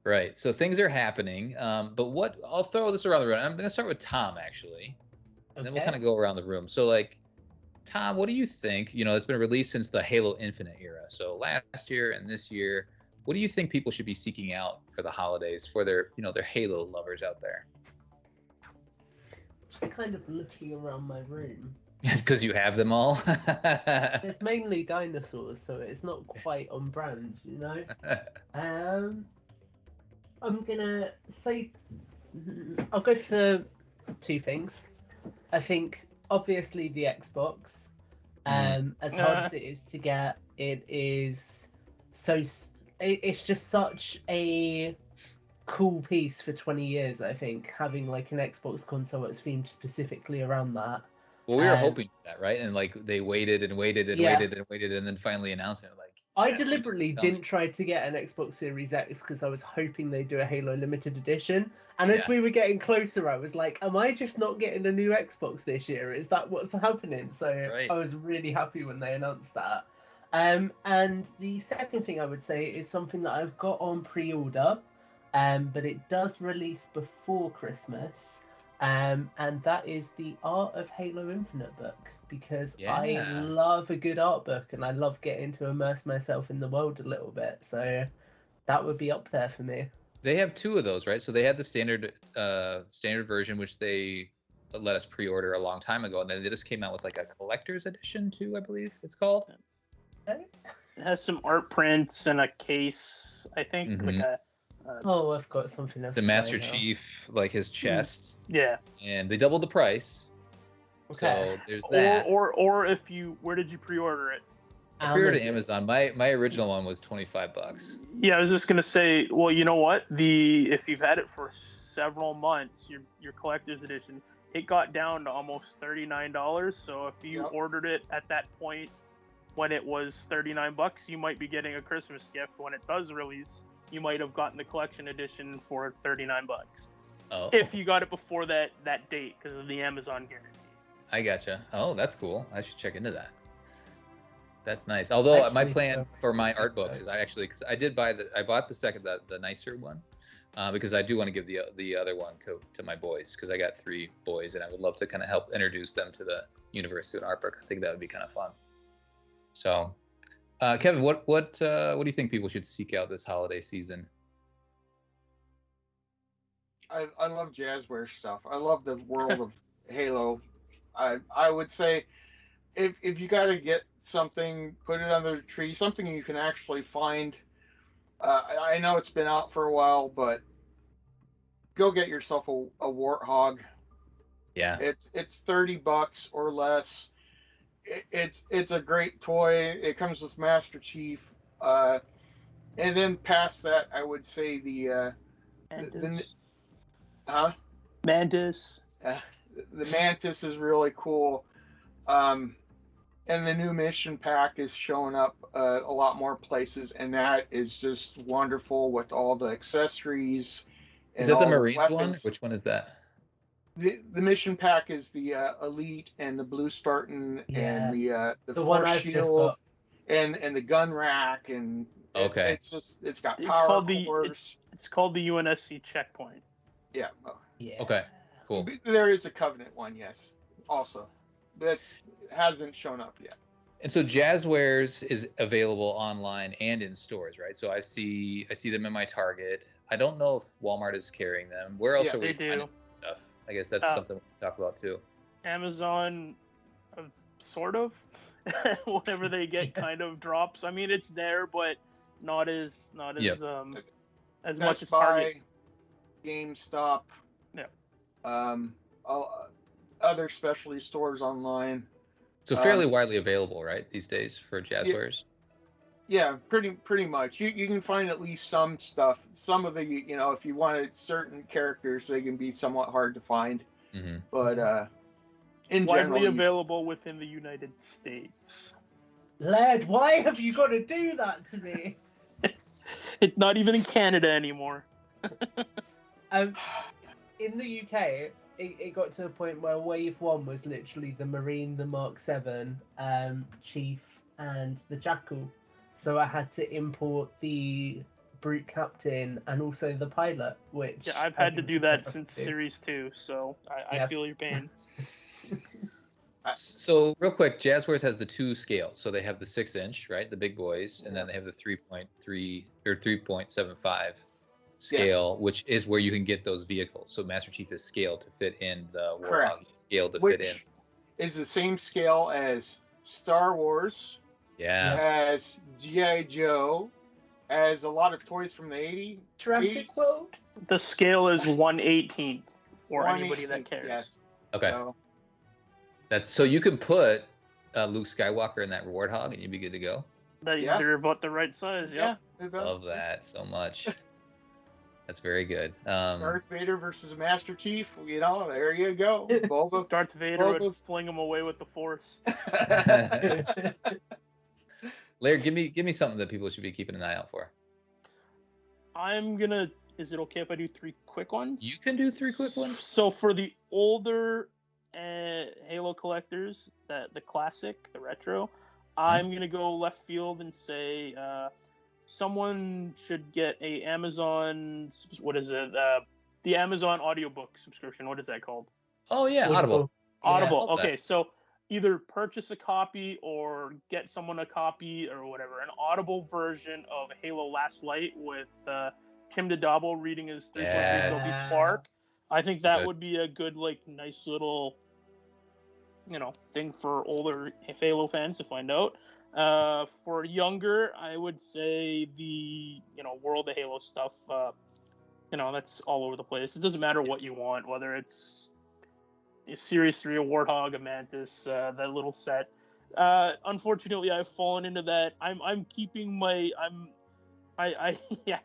Right. So things are happening. But I'll throw this around the room. I'm going to start with Tom, actually. And then we'll kind of go around the room. So, Tom, what do you think? It's been released since the Halo Infinite era. So last year and this year, what do you think people should be seeking out for the holidays for their Halo lovers out there? Just kind of looking around my room. Because you have them all. It's mainly dinosaurs, so it's not quite on brand, I'm gonna say I'll go for 2 things. I think obviously the Xbox, as hard as it is to get, it's just such a cool piece for 20 years. I think having like an Xbox console that's themed specifically around that. Well, we were hoping for that, right? And they waited and waited and waited and waited, and then finally announced it. I deliberately didn't try to get an Xbox Series X because I was hoping they'd do a Halo limited edition. And as we were getting closer, I was like, am I just not getting a new Xbox this year? Is that what's happening? So I was really happy when they announced that. And the second thing I would say is something that I've got on pre-order, but it does release before Christmas. and that is the Art of Halo Infinite book, because I Yeah. love a good art book and I love getting to immerse myself in the world a little bit. So that would be up there for me. They have two of those, right? So they had the standard version, which they let us pre-order a long time ago, and then they just came out with like a collector's edition too, I believe it's called. It has some art prints and a case, I think, like a. Oh, I've got something else. The to buy Master now. Chief, like his chest, Yeah. and they doubled the price. Okay. So there's that. Or if you, where did you pre-order it? I pre-ordered it Amazon. My original one was $25. Yeah, I was just gonna say. Well, you know what? If you've had it for several months, your collector's edition, it got down to almost $39. So if you ordered it at that point when it was $39, you might be getting a Christmas gift. When it does release, you might have gotten the collection edition for $39. Oh. If you got it before that date because of the Amazon guarantee. I gotcha. Oh, that's cool. I should check into that. That's nice. Although my plan for my art books is I bought the nicer one because I do want to give the other one to my boys, because I got 3 boys and I would love to kind of help introduce them to the universe through an art book. I think that would be kind of fun. So, Kevin, what do you think people should seek out this holiday season? I love Jazzware stuff. I love the world of Halo. I would say if you got to get something, put it under the tree, something you can actually find. I know it's been out for a while, but go get yourself a Warthog. Yeah, it's $30 or less. It's a great toy. It comes with Master Chief, and then past that, I would say the Mantis. The Mantis is really cool. And the new mission pack is showing up a lot more places, and that is just wonderful with all the accessories. Is that the Marines one? Which one is that? The mission pack is the Elite and the Blue Spartan and the Force Shield and the gun rack, and okay, it's got power cores. It's called the UNSC checkpoint. Yeah. Yeah. Okay. Cool. There is a Covenant one, yes. Also, that's hasn't shown up yet. And so Jazzwares is available online and in stores, right? So I see them in my Target. I don't know if Walmart is carrying them. Where else are we finding stuff? I guess that's something we can talk about too. Amazon, sort of. Whenever they get kind of drops. I mean, it's there, but not as much as Target. GameStop. Yeah. Other specialty stores online. So fairly widely available, right, these days for Jazzwares? Yeah, pretty much. You can find at least some stuff. Some of the, if you wanted certain characters, they can be somewhat hard to find. Mm-hmm. But in widely general, available within the United States. Laird, why have you got to do that to me? It's not even in Canada anymore. In the UK, it got to the point where Wave 1 was literally the Marine, the Mark 7, Chief, and the Jackal. So I had to import the Brute Captain and also the Pilot, which... Yeah, I've had to do that since Series 2, so I feel your pain. So real quick, Jazzwares has the 2 scales. So they have the 6-inch, right, the big boys, and then they have the 3.3 or 3.75 scale, which is where you can get those vehicles. So Master Chief is scaled to fit in the Warthog. Scaled to fit in. Is the same scale as Star Wars. Yeah. As G.I. Joe. As a lot of toys from the 80s. Jurassic World. The scale is 1/18 for anybody that cares. Yes. Okay. So you can put Luke Skywalker in that Warthog and you'd be good to go. They're about the right size. Yeah. Love that so much. That's very good. Darth Vader versus Master Chief. There you go. Darth Vader would fling him away with the Force. Laird, give me something that people should be keeping an eye out for. Is it okay if I do 3 quick ones? You can do 3 quick ones. So for the older Halo collectors, the classic, the retro, I'm gonna go left field and say someone should get a Amazon. What is it? the Amazon audiobook subscription. What is that called? Oh yeah, Audible. Audible. love that. Okay, so either purchase a copy or get someone a copy or whatever. An Audible version of Halo Last Light with Tim DeDabo reading his 3.3 Yes. Trophy Spark. I think that Good. would be a good, like, nice little, thing for older Halo fans to find out. For younger, I would say the World of Halo stuff. That's all over the place. It doesn't matter what you want, whether it's a Series 3, a Warthog, a Mantis, that little set. Unfortunately, I've fallen into that. I'm keeping my I yeah.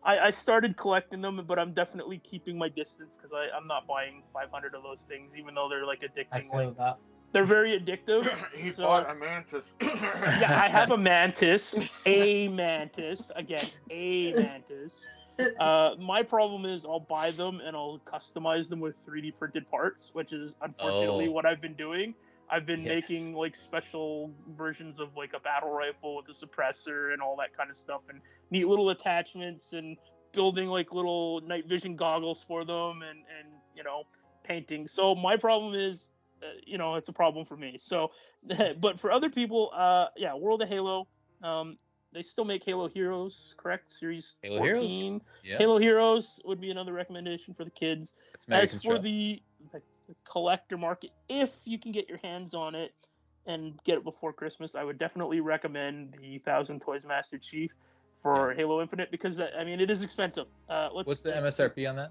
I started collecting them, but I'm definitely keeping my distance because I'm not buying 500 of those things, even though they're like addicting. I feel that. They're very addictive. He so, bought a Mantis. yeah, I have a Mantis. A Mantis. Again, a Mantis. My problem is I'll buy them and I'll customize them with 3D printed parts, which is unfortunately what I've been doing. I've been making like special versions of like a battle rifle with a suppressor and all that kind of stuff, and neat little attachments, and building like little night vision goggles for them, and painting. So my problem is, it's a problem for me. So, but for other people, World of Halo, they still make Halo Heroes, correct? Series Halo 14. Heroes? Yeah. Halo Heroes would be another recommendation for the kids. As for the collector market, if you can get your hands on it and get it before Christmas, I would definitely recommend the 1,000 Toys Master Chief for Halo Infinite, because it is expensive. What's the MSRP on that?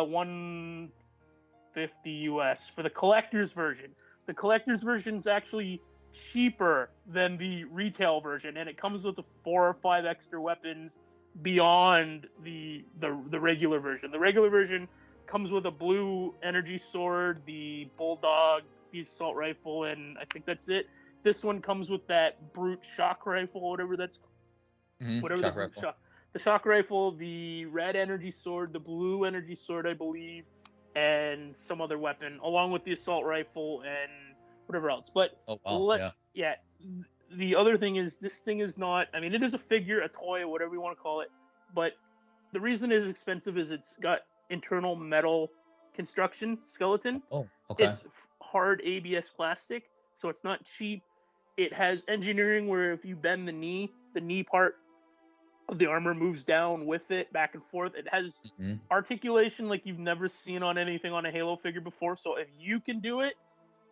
150 US for the collector's version. The collector's version is actually cheaper than the retail version, and it comes with 4 or 5 extra weapons beyond the regular version. The regular version comes with a blue energy sword, the bulldog, the assault rifle, and I think that's it. This one comes with that brute shock rifle, whatever that's called. Shock rifle. The shock rifle, the red energy sword, the blue energy sword, I believe, and some other weapon, along with the assault rifle and whatever else. But the other thing is, this thing is not, it is a figure, a toy, whatever you want to call it, but the reason it is expensive is it's got internal metal construction skeleton. Oh, okay. It's hard ABS plastic, so it's not cheap. It has engineering where if you bend the knee part of the armor moves down with it, back and forth. It has articulation like you've never seen on anything on a Halo figure before. So if you can do it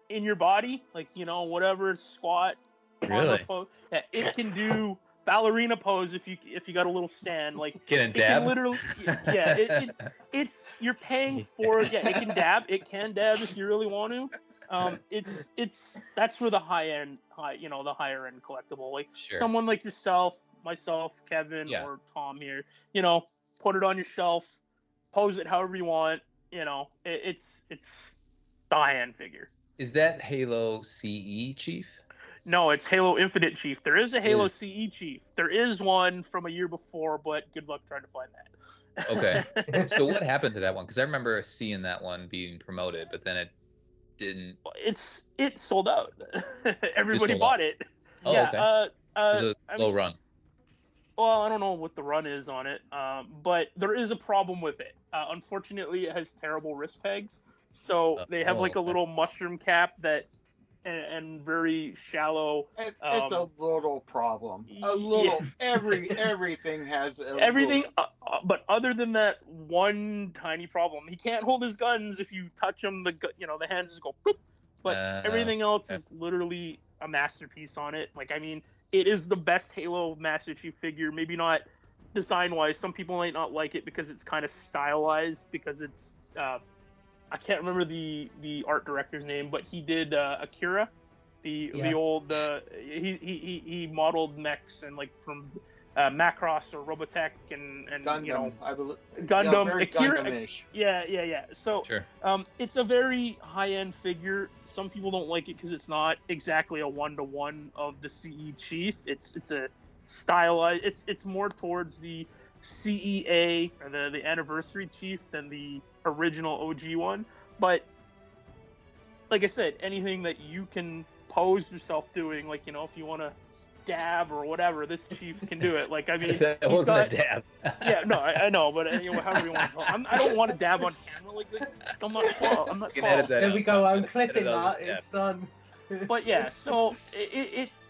in your body, like, whatever, squat, really, pose, it can do ballerina pose if you got a little stand, like can dab. Can literally, it's you're paying for it. Yeah, it can dab if you really want to. That's for the higher end collectible, like someone like yourself, myself, Kevin, or Tom here, put it on your shelf, pose it however you want. It's the high-end figure. Is that Halo CE Chief? No, it's Halo Infinite Chief. There is a Halo CE Chief. There is one from a year before, but good luck trying to find that. Okay. So what happened to that one? Because I remember seeing that one being promoted, but then it didn't. It sold out. Everybody bought it. Oh, okay. It was a low run. Well, I don't know what the run is on it, but there is a problem with it. Unfortunately, it has terrible wrist pegs, so they have like a little mushroom cap that. And very shallow. It's a little problem. A little. Everything has everything. But other than that one tiny problem, he can't hold his guns if you touch him. The hands just go. Boop. But everything else is literally a masterpiece on it. Like, it is the best Halo Master Chief figure. Maybe not design wise. Some people might not like it because it's kind of stylized. Because it's. I can't remember the art director's name, but he did Akira, the old. He modeled mechs and like from Macross or Robotech and Gundam, I believe. Gundam, Akira. Gundam-ish. Yeah. So it's a very high-end figure. Some people don't like it because it's not exactly a 1-to-1 of the CE Chief. It's a stylized. It's more towards the CEA or the anniversary Chief than the original OG one. But like I said, anything that you can pose yourself doing, like, if you want to dab or whatever. This chief can do it. Like, I mean, That he's wasn't got- a dab. Yeah, no, I know, but however you want to call it. I don't want to dab on camera like this. I'm not tall. I'm not You can tall. edit that There out. we go. I'm Edit clipping out that. this dab. It's done. But yeah, so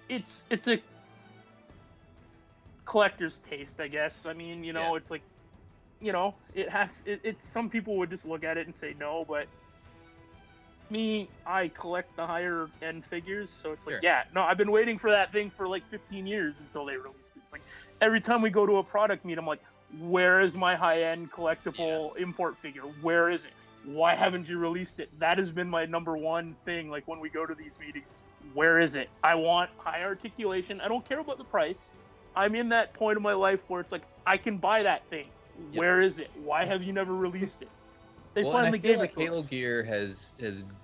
it's a collector's taste, I guess. I mean, Yeah. it's like, it's some people would just look at it and say no, but me, I collect the higher end figures, so it's like, Sure. yeah, no, I've been waiting for that thing for like 15 years until they released it. It's like every time we go to a product meet, I'm like, where is my high end collectible import figure? Where is it? Why haven't you released it? That has been my number one thing. Like when we go to these meetings, where is it? I want high articulation. I don't care about the price. I'm in that point of my life where it's like, I can buy that thing. Yep. Where is it? Why have you never released it? They Well, and finally I feel gave like it to Halo us. Gear has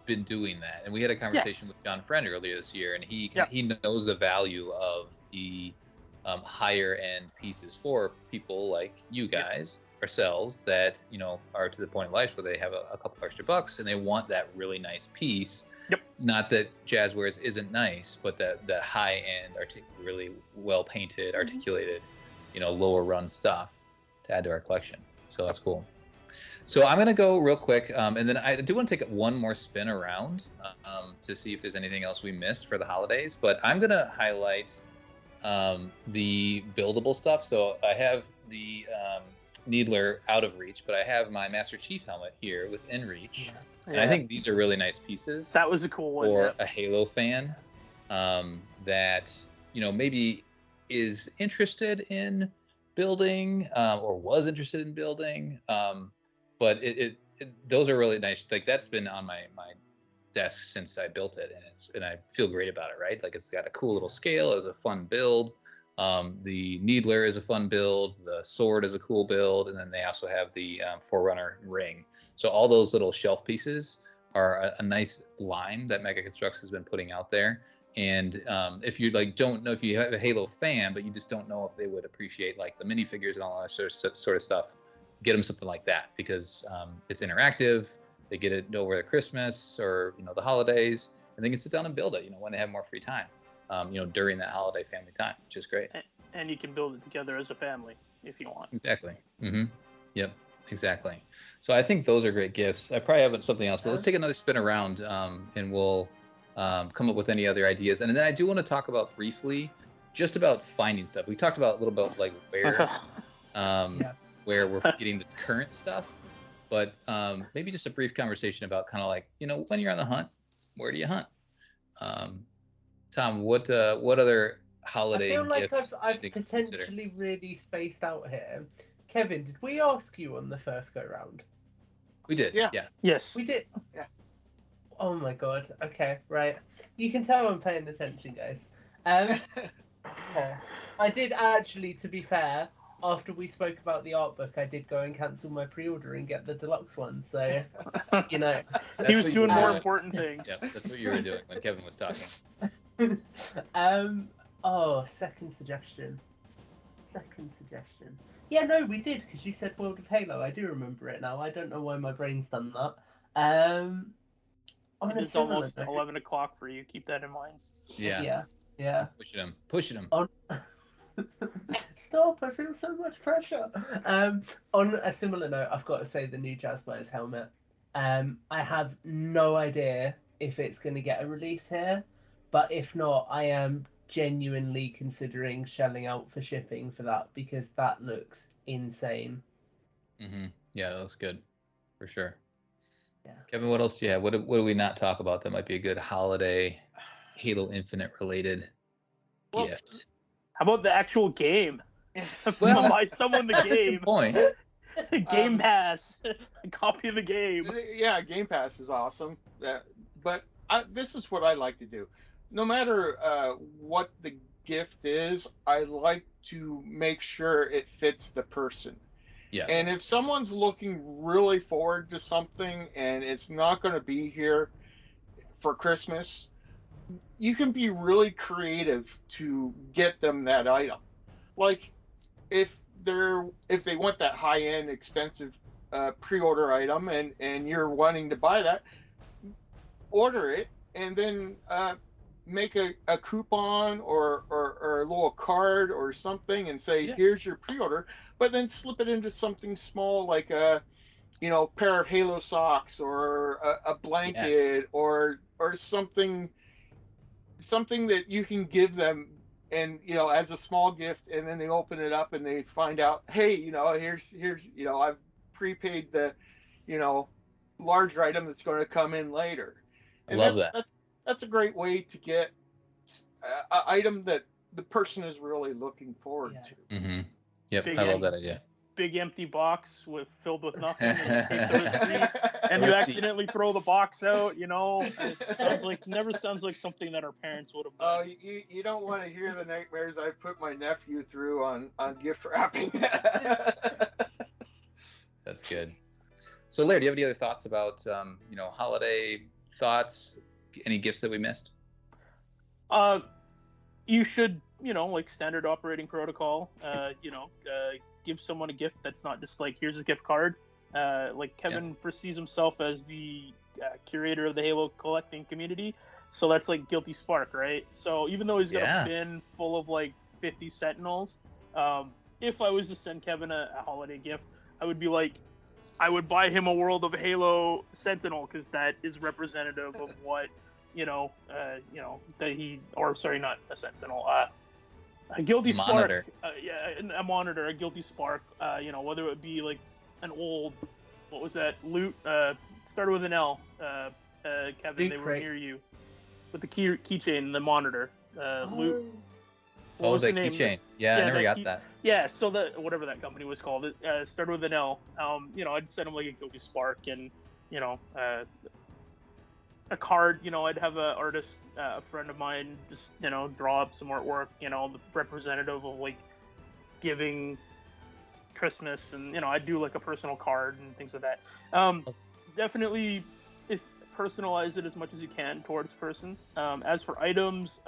been doing that, and we had a conversation Yes. with John Friend earlier this year, and he Yeah. he knows the value of the higher end pieces for people like you guys, ourselves, that are to the point in life where they have a couple extra bucks and they want that really nice piece. Yep. Not that Jazzwares isn't nice, but that high end, really well painted, articulated, lower run stuff to add to our collection. So that's cool. So I'm going to go real quick, and then I do want to take one more spin around to see if there's anything else we missed for the holidays. But I'm going to highlight the buildable stuff. So I have the Needler out of reach, but I have my Master Chief helmet here within reach. And I think these are really nice pieces that was a cool one. for Yeah. a Halo fan that maybe is interested in building or was interested in building. But those are really nice. Like that's been on my desk since I built it, and I feel great about it. Right, like it's got a cool little scale. It's a fun build. The Needler is a fun build. The sword is a cool build, and then they also have the Forerunner ring. So all those little shelf pieces are a nice line that Mega Constructs has been putting out there. And if you don't know, if you have a Halo fan, but you just don't know if they would appreciate like the minifigures and all that sort of stuff, get them something like that because it's interactive. They get it over the Christmas or the holidays, and they can sit down and build it. When they have more free time. During that holiday family time, which is great. And you can build it together as a family if you want. Exactly. Yep. Exactly. So I think those are great gifts. I probably have something else, but let's take another spin around, and we'll come up with any other ideas. And then I do want to talk about briefly, just about finding stuff. We talked about a little bit like where we're getting the current stuff, but maybe just a brief conversation about kind of like when you're on the hunt, where do you hunt? Tom, what other holiday I feel like gifts I've do you think you consider? potentially really spaced out here. Kevin, did we ask you on the first go round? We did. Yeah. Yes. We did. Yeah. Oh my god. Okay, right. You can tell I'm paying attention, guys. I did actually, to be fair, after we spoke about the art book, I did go and cancel my pre-order and get the deluxe one. So, He That's was what doing you were more doing. important things. Yeah, that's what you were doing when Kevin was talking. Second suggestion. Yeah, no, we did because you said World of Halo. I do remember it now. I don't know why my brain's done that. On a It's similar almost note- 11 o'clock for you. Keep that in mind. Yeah. Yeah. Pushing him. Stop! I feel so much pressure. On a similar note, I've got to say the new Jazzwares helmet. I have no idea if it's going to get a release here, but if not, I am genuinely considering shelling out for shipping for that because that looks insane. Yeah, that was good, for sure. Yeah. Kevin, what else do you have? What do we not talk about that might be a good holiday Halo Infinite related gift? How about the actual game? Well, Buy someone the That's a game. good point. Game Pass. A copy of the game. Yeah, Game Pass is awesome. But this is what I like to do. No matter what the gift is, I like to make sure it fits the person. Yeah. And if someone's looking really forward to something and it's not going to be here for Christmas, you can be really creative to get them that item. Like if they want that high-end expensive pre-order item and you're wanting to buy that, order it and then make a coupon or a little card or something and say, Yeah. here's your pre-order, but then slip it into something small like a pair of Halo socks or a blanket Yes. or something that you can give them, and as a small gift, and then they open it up and they find out, hey, here's I've prepaid the you know larger item that's going to come in later. I And love that's that. that's that's a great way to get an item that the person is really looking forward Yeah. to. Mm-hmm. Yep, Big I love em- that idea. big empty box filled with nothing, and you take the receipt, and The you receipt. accidentally throw the box out. It never sounds like something that our parents would have Oh, done. you don't want to hear the nightmares I've put my nephew through on gift wrapping. That's good. So, Larry, do you have any other thoughts about holiday thoughts? Any gifts that we missed? Uh, you should, like standard operating protocol, give someone a gift that's not just like, here's a gift card. Like Kevin foresees himself as the curator of the Halo collecting community. So that's like Guilty Spark, right? So even though he's got a bin full of like 50 Sentinels, if I was to send Kevin a holiday gift, I would be like, I would buy him a World of Halo Sentinel, because that is representative of what that he, or sorry, not a Sentinel, a Guilty Monitor. Spark, a monitor, a Guilty Spark, whether it be like an old, what was that, loot, started with an L, Kevin, Loot they were crate. near you, with the keychain, the monitor, loot. What Oh, was the the name? keychain. Yeah, I never got that. Yeah, so whatever that company was called, it started with an L. I'd send him like a Guilty Spark and a card. I'd have an artist, a friend of mine, just draw up some artwork. The representative of like giving Christmas, and I'd do like a personal card and things like that. Definitely, if personalize it as much as you can towards the person. As for items,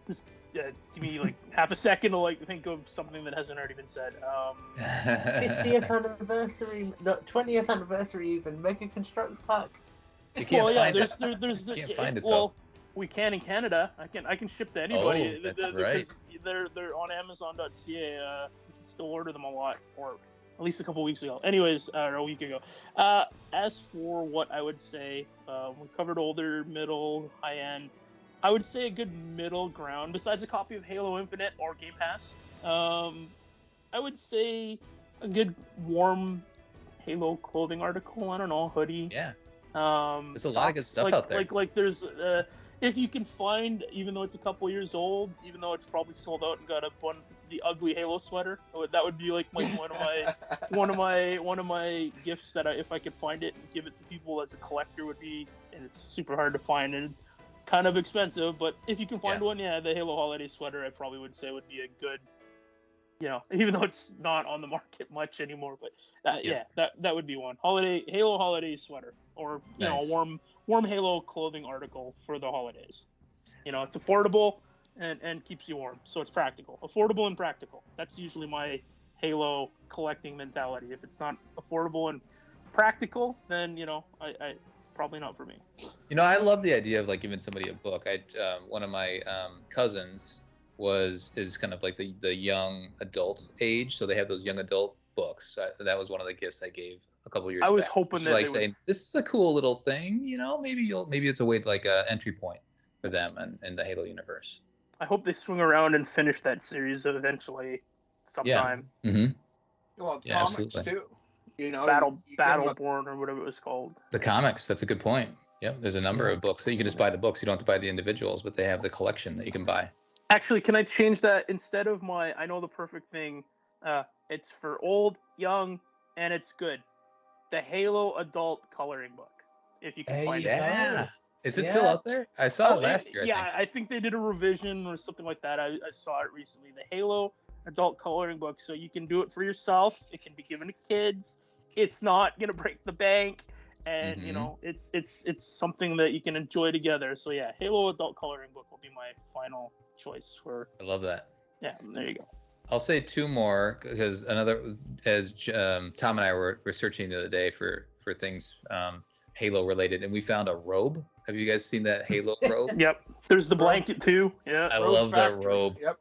just give me like half a second to like think of something that hasn't already been said. 50th anniversary, not 20th anniversary even. Make a constructs pack. You can't Well, yeah, find it. there's You can't find it, well, we can in Canada. I can ship to anybody. Oh, that's right. Because they're on Amazon.ca. You can still order them a lot, or at least a couple weeks ago. Anyways, or a week ago. As for what I would say, we covered older, middle, high end. I would say a good middle ground, besides a copy of Halo Infinite or Game Pass. I would say a good warm Halo clothing article. I don't know, hoodie. Yeah. There's a lot of good stuff out there. Like there's if you can find, even though it's a couple years old, even though it's probably sold out and got the ugly Halo sweater, that would be like one of my gifts that if I could find it and give it to people as a collector would be, and it's super hard to find and kind of expensive, but if you can find one, the Halo holiday sweater I probably would say would be a good, even though it's not on the market much anymore, but that would be one. Halo holiday sweater, or Nice. a warm Halo clothing article for the holidays. It's affordable and keeps you warm, so it's practical. Affordable and practical. That's usually my Halo collecting mentality. If it's not affordable and practical, then I probably not for me. I love the idea of like giving somebody a book. One of my cousins is kind of like the young adult age, so they have those young adult books. That was one of the gifts I gave a couple years back. I was hoping that like they saying, this is a cool little thing, maybe it's a way like a entry point for them in the Halo universe. I hope they swing around and finish that series eventually sometime. Yeah. Mm-hmm. Well, Yeah, comics absolutely. too. Battleborn or whatever it was called. The comics, that's a good point. Yep, there's a number of books. So you can just buy the books. You don't have to buy the individuals, but they have the collection that you can buy. Actually, can I change that? Instead of I know the perfect thing, it's for old, young, and it's good. The Halo adult coloring book, if you can find it. Yeah. Is it still out there? I saw it last year, I think they did a revision or something like that. I saw it recently. The Halo adult coloring book, so you can do it for yourself. It can be given to kids. It's not gonna break the bank, and it's something that you can enjoy together. So yeah, Halo adult coloring book will be my final choice for. I love that. Yeah, there you go. I'll say two more because as Tom and I were researching the other day for things Halo related, and we found a robe. Have you guys seen that Halo robe? Yep. There's the blanket too. Yeah. I Robe love that Factory. robe. Yep.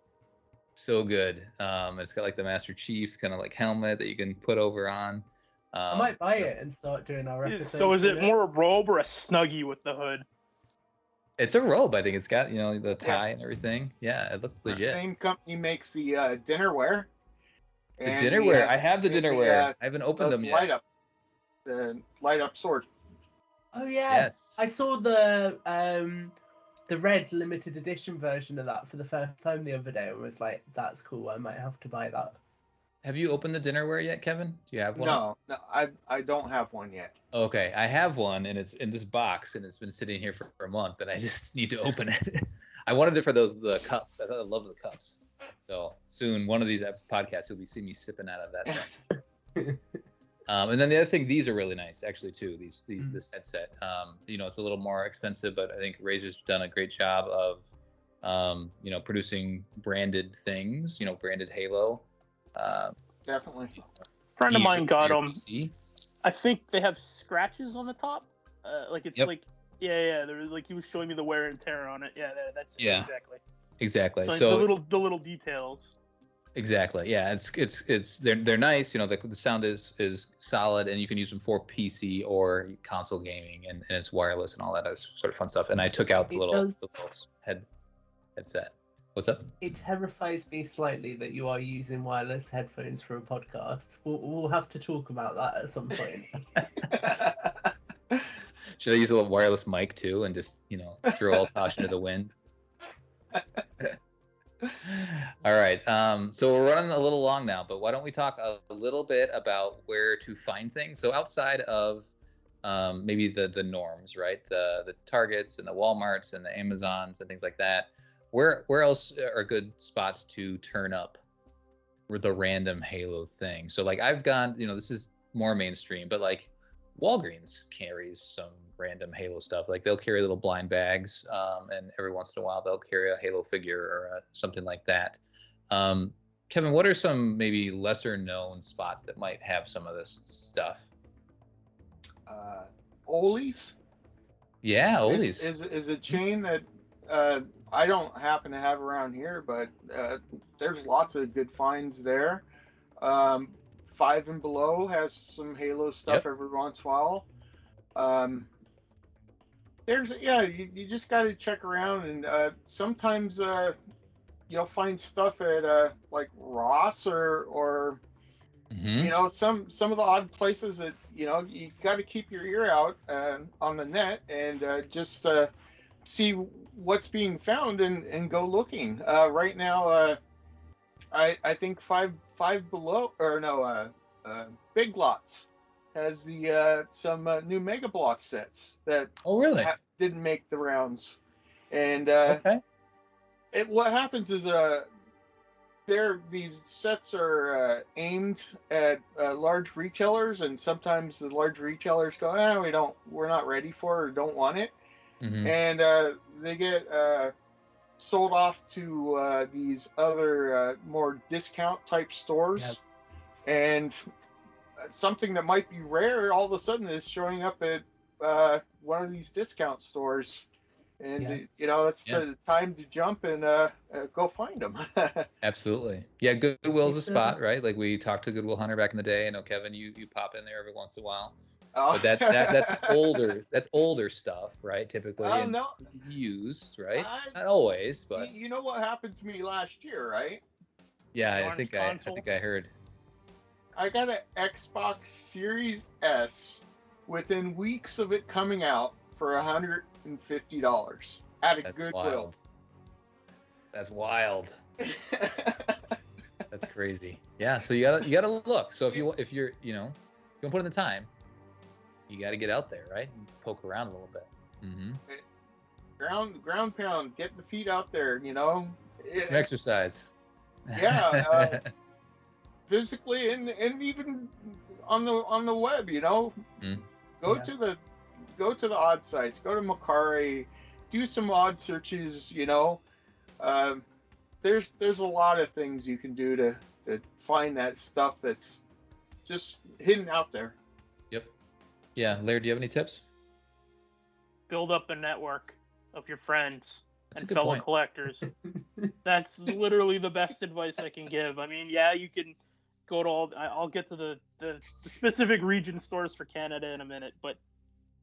So good. It's got like the Master Chief kind of like helmet that you can put over on. I might buy it and start doing our episodes. So is in it more a robe or a snuggie with the hood? It's a robe. I think it's got the tie and everything. Yeah, it looks legit. Same company makes the dinnerware. The and dinnerware. I have the and dinnerware. I haven't opened them yet. The light up sword. Oh yeah, Yes. I saw the red limited edition version of that for the first time the other day, and was like, "That's cool. I might have to buy that." Have you opened the dinnerware yet, Kevin? Do you have one? No, I don't have one yet. Okay, I have one, and it's in this box, and it's been sitting here for a month, and I just need to open it. I wanted it for the cups. I love the cups. So soon, one of these podcasts, you'll be seeing me sipping out of that thing. And then the other thing, these are really nice, actually, too. This headset. It's a little more expensive, but I think Razer's done a great job of, producing branded things. Branded Halo. Definitely. Friend of gear mine for got your them. PC. I think they have scratches on the top. Like it's Yep. like yeah. There was like he was showing me the wear and tear on it. Yeah, that's it, Yeah. exactly. Exactly. So, like, So the little details. exactly. Yeah. They're nice. The sound is solid, and you can use them for PC or console gaming, and it's wireless and all that is sort of fun stuff. And I took out the It little does. headset. What's up? It terrifies me slightly that you are using wireless headphones for a podcast. We'll have to talk about that at some point. Should I use a little wireless mic too, and just throw all caution to the wind? All right. So we're running a little long now, but why don't we talk a little bit about where to find things? So outside of maybe the norms, right? The Targets and the Walmarts and the Amazons and things like that. Where else are good spots to turn up the random Halo thing? So like I've gone, this is more mainstream, but like Walgreens carries some random Halo stuff. Like they'll carry little blind bags, and every once in a while they'll carry a Halo figure or something like that. Kevin, what are some maybe lesser known spots that might have some of this stuff? Ollie's. Yeah, Ollie's. Is a chain that I don't happen to have around here, but there's lots of good finds there. Five and Below has some Halo stuff every once in a while. You just got to check around, and sometimes you'll find stuff at like Ross or some of the odd places that you got to keep your ear out on the net and just see what's being found and go looking. Right now, I think Five Below, or no, Big Lots has the some new Mega Block sets that really didn't make the rounds, and okay. What happens is these sets are aimed at large retailers, and sometimes the large retailers go, we're not ready for it or don't want it, and they get sold off to these other more discount type stores, and something that might be rare all of a sudden is showing up at one of these discount stores, and it's the time to jump and go find them. Absolutely. Yeah, Goodwill's a spot, right? Like we talked to Goodwill Hunter back in the day. I know, Kevin, you pop in there every once in a while. But that's older. That's older stuff, right? Typically, no, used, right? Not always, but you know what happened to me last year, right? Yeah, I think I heard. I got an Xbox Series S within weeks of it coming out for $150 at a Goodwill. Wild. That's wild. That's crazy. Yeah, so you gotta look. So if you're you don't put in the time, you got to get out there, right? And poke around a little bit. Ground pound, get the feet out there. It's some exercise. Yeah, physically and even on the web. Go to the odd sites. Go to Macari, do some odd searches. There's a lot of things you can do to find that stuff that's just hidden out there. Yep. Yeah, Laird, do you have any tips? build up a network of your friends That's a and good fellow point. collectors. That's literally the best advice I can give. I mean, yeah, you can go to all. I'll get to the specific region stores for Canada in a minute, but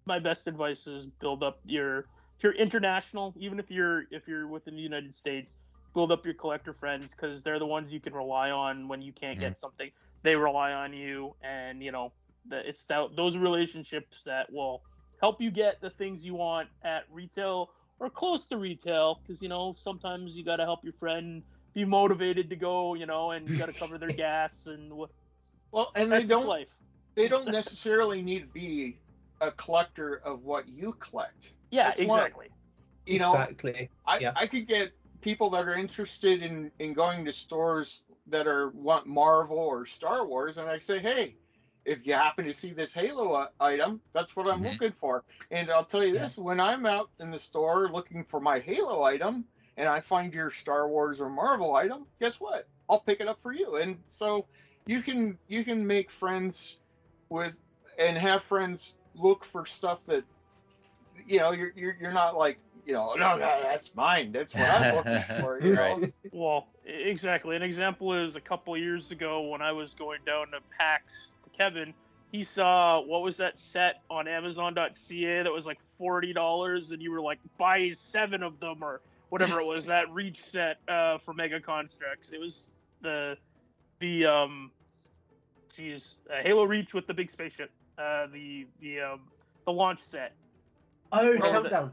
my best advice is build up your. If you're international, even if you're within the United States, build up your collector friends because they're the ones you can rely on when you can't get something. They rely on you, and it's those relationships that will help you get the things you want at retail or close to retail. Because sometimes you got to help your friend be motivated to go, and you got to cover their gas and what. Well, and That's just life. they don't necessarily need to be a collector of what you collect. Yeah, That's exactly. Exactly. Yeah. I could get people that are interested in going to stores that want Marvel or Star Wars, and I say, hey, if you happen to see this Halo item, that's what I'm looking for. And I'll tell you this: when I'm out in the store looking for my Halo item, and I find your Star Wars or Marvel item, guess what? I'll pick it up for you. And so you can make friends with and have friends look for stuff that you're not like no, that's mine, that's what I'm looking for. Right. Well, exactly. An example is a couple of years ago when I was going down to PAX to Kevin, he saw what was that set on Amazon.ca that was like $40, and you were like, buy 7 of them or whatever it was. That Reach set for Mega Constructs. It was the Halo Reach with the big spaceship. The launch set. Oh, Whatever Countdown.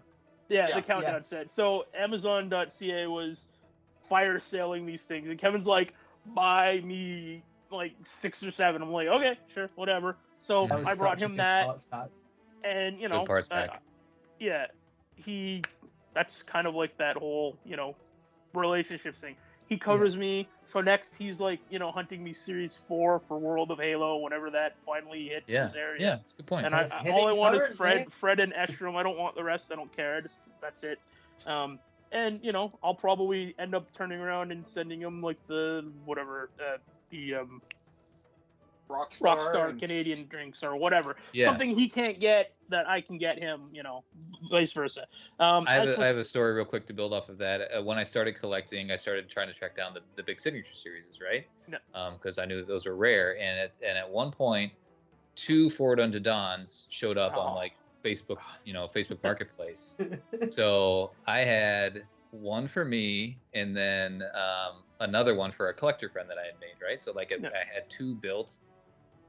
the countdown set. So Amazon.ca was fire selling these things, and Kevin's like, buy me like 6 or 7. I'm like, okay, sure, whatever. So That was I brought such a him good that, parts pack. and Good parts pack. yeah, that's kind of like that whole relationship thing. He covers me, so next he's like hunting me Series 4 for World of Halo whenever that finally hits his area. Yeah, that's a good point. And It's all I want is hitting Fred and Estrom. I don't want the rest. I don't care. That's it. And I'll probably end up turning around and sending him like the whatever the Rockstar Canadian drinks or whatever. Yeah. Something he can't get that I can get him. Vice versa. I have a story real quick to build off of that. When I started collecting, I started trying to track down the big signature series, right? Because I knew that those were rare, and at one point, 2 Forward Unto Dawns showed up on like Facebook, Facebook Marketplace. So I had one for me, and then another one for a collector friend that I had made, right? So like I had 2 built,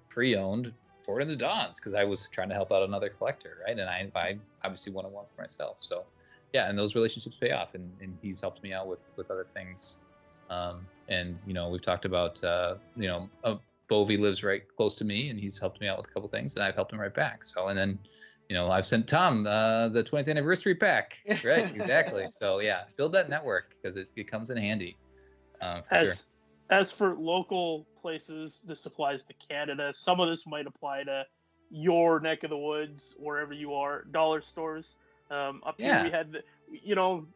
pre-owned Forward Unto Dawns because I was trying to help out another collector, right? And I obviously wanted one for myself. So yeah, and those relationships pay off, and he's helped me out with other things. And we've talked about Bovey lives right close to me, and he's helped me out with a couple things, and I've helped him right back. So, and then I've sent Tom the 20th anniversary pack, right? Exactly. So yeah, build that network because it comes in handy. As for local places, this applies to Canada. Some of this might apply to your neck of the woods, wherever you are. Dollar stores. Up here we had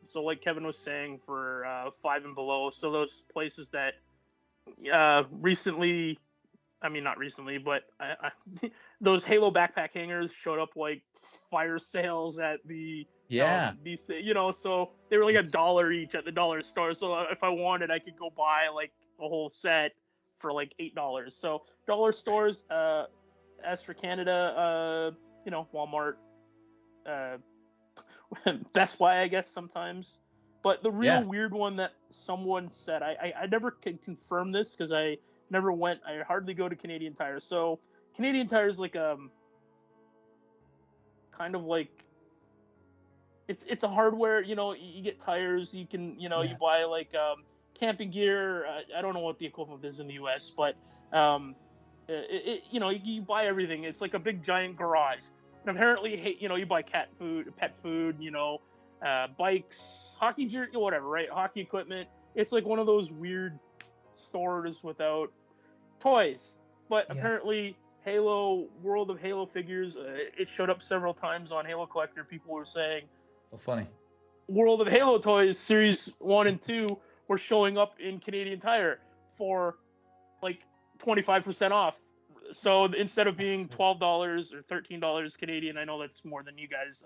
so like Kevin was saying for 5 and below. So those places that recently, I mean not recently, but those Halo backpack hangers showed up like fire sales at the these so they were like $1 each at the dollar store. So if I wanted, I could go buy like a whole set for like $8. So dollar stores. As for Canada, Walmart, Best Buy, I guess sometimes. But the real weird one that someone said, I never can confirm this because I never went. I hardly go to Canadian Tire. So Canadian Tire is like kind of like it's a hardware. You get tires. You can you buy like camping gear. I don't know what the equivalent is in the U.S., but you buy everything. It's like a big giant garage. And apparently, you buy cat food, pet food, bikes, hockey gear, whatever, right? Hockey equipment. It's like one of those weird stores without toys. But apparently, Halo, World of Halo figures, it showed up several times on Halo Collector. People were saying, "Oh, funny." World of Halo toys, Series 1 and 2, were showing up in Canadian Tire for like 25% off. So instead of being $12 or $13 Canadian, I know that's more than you guys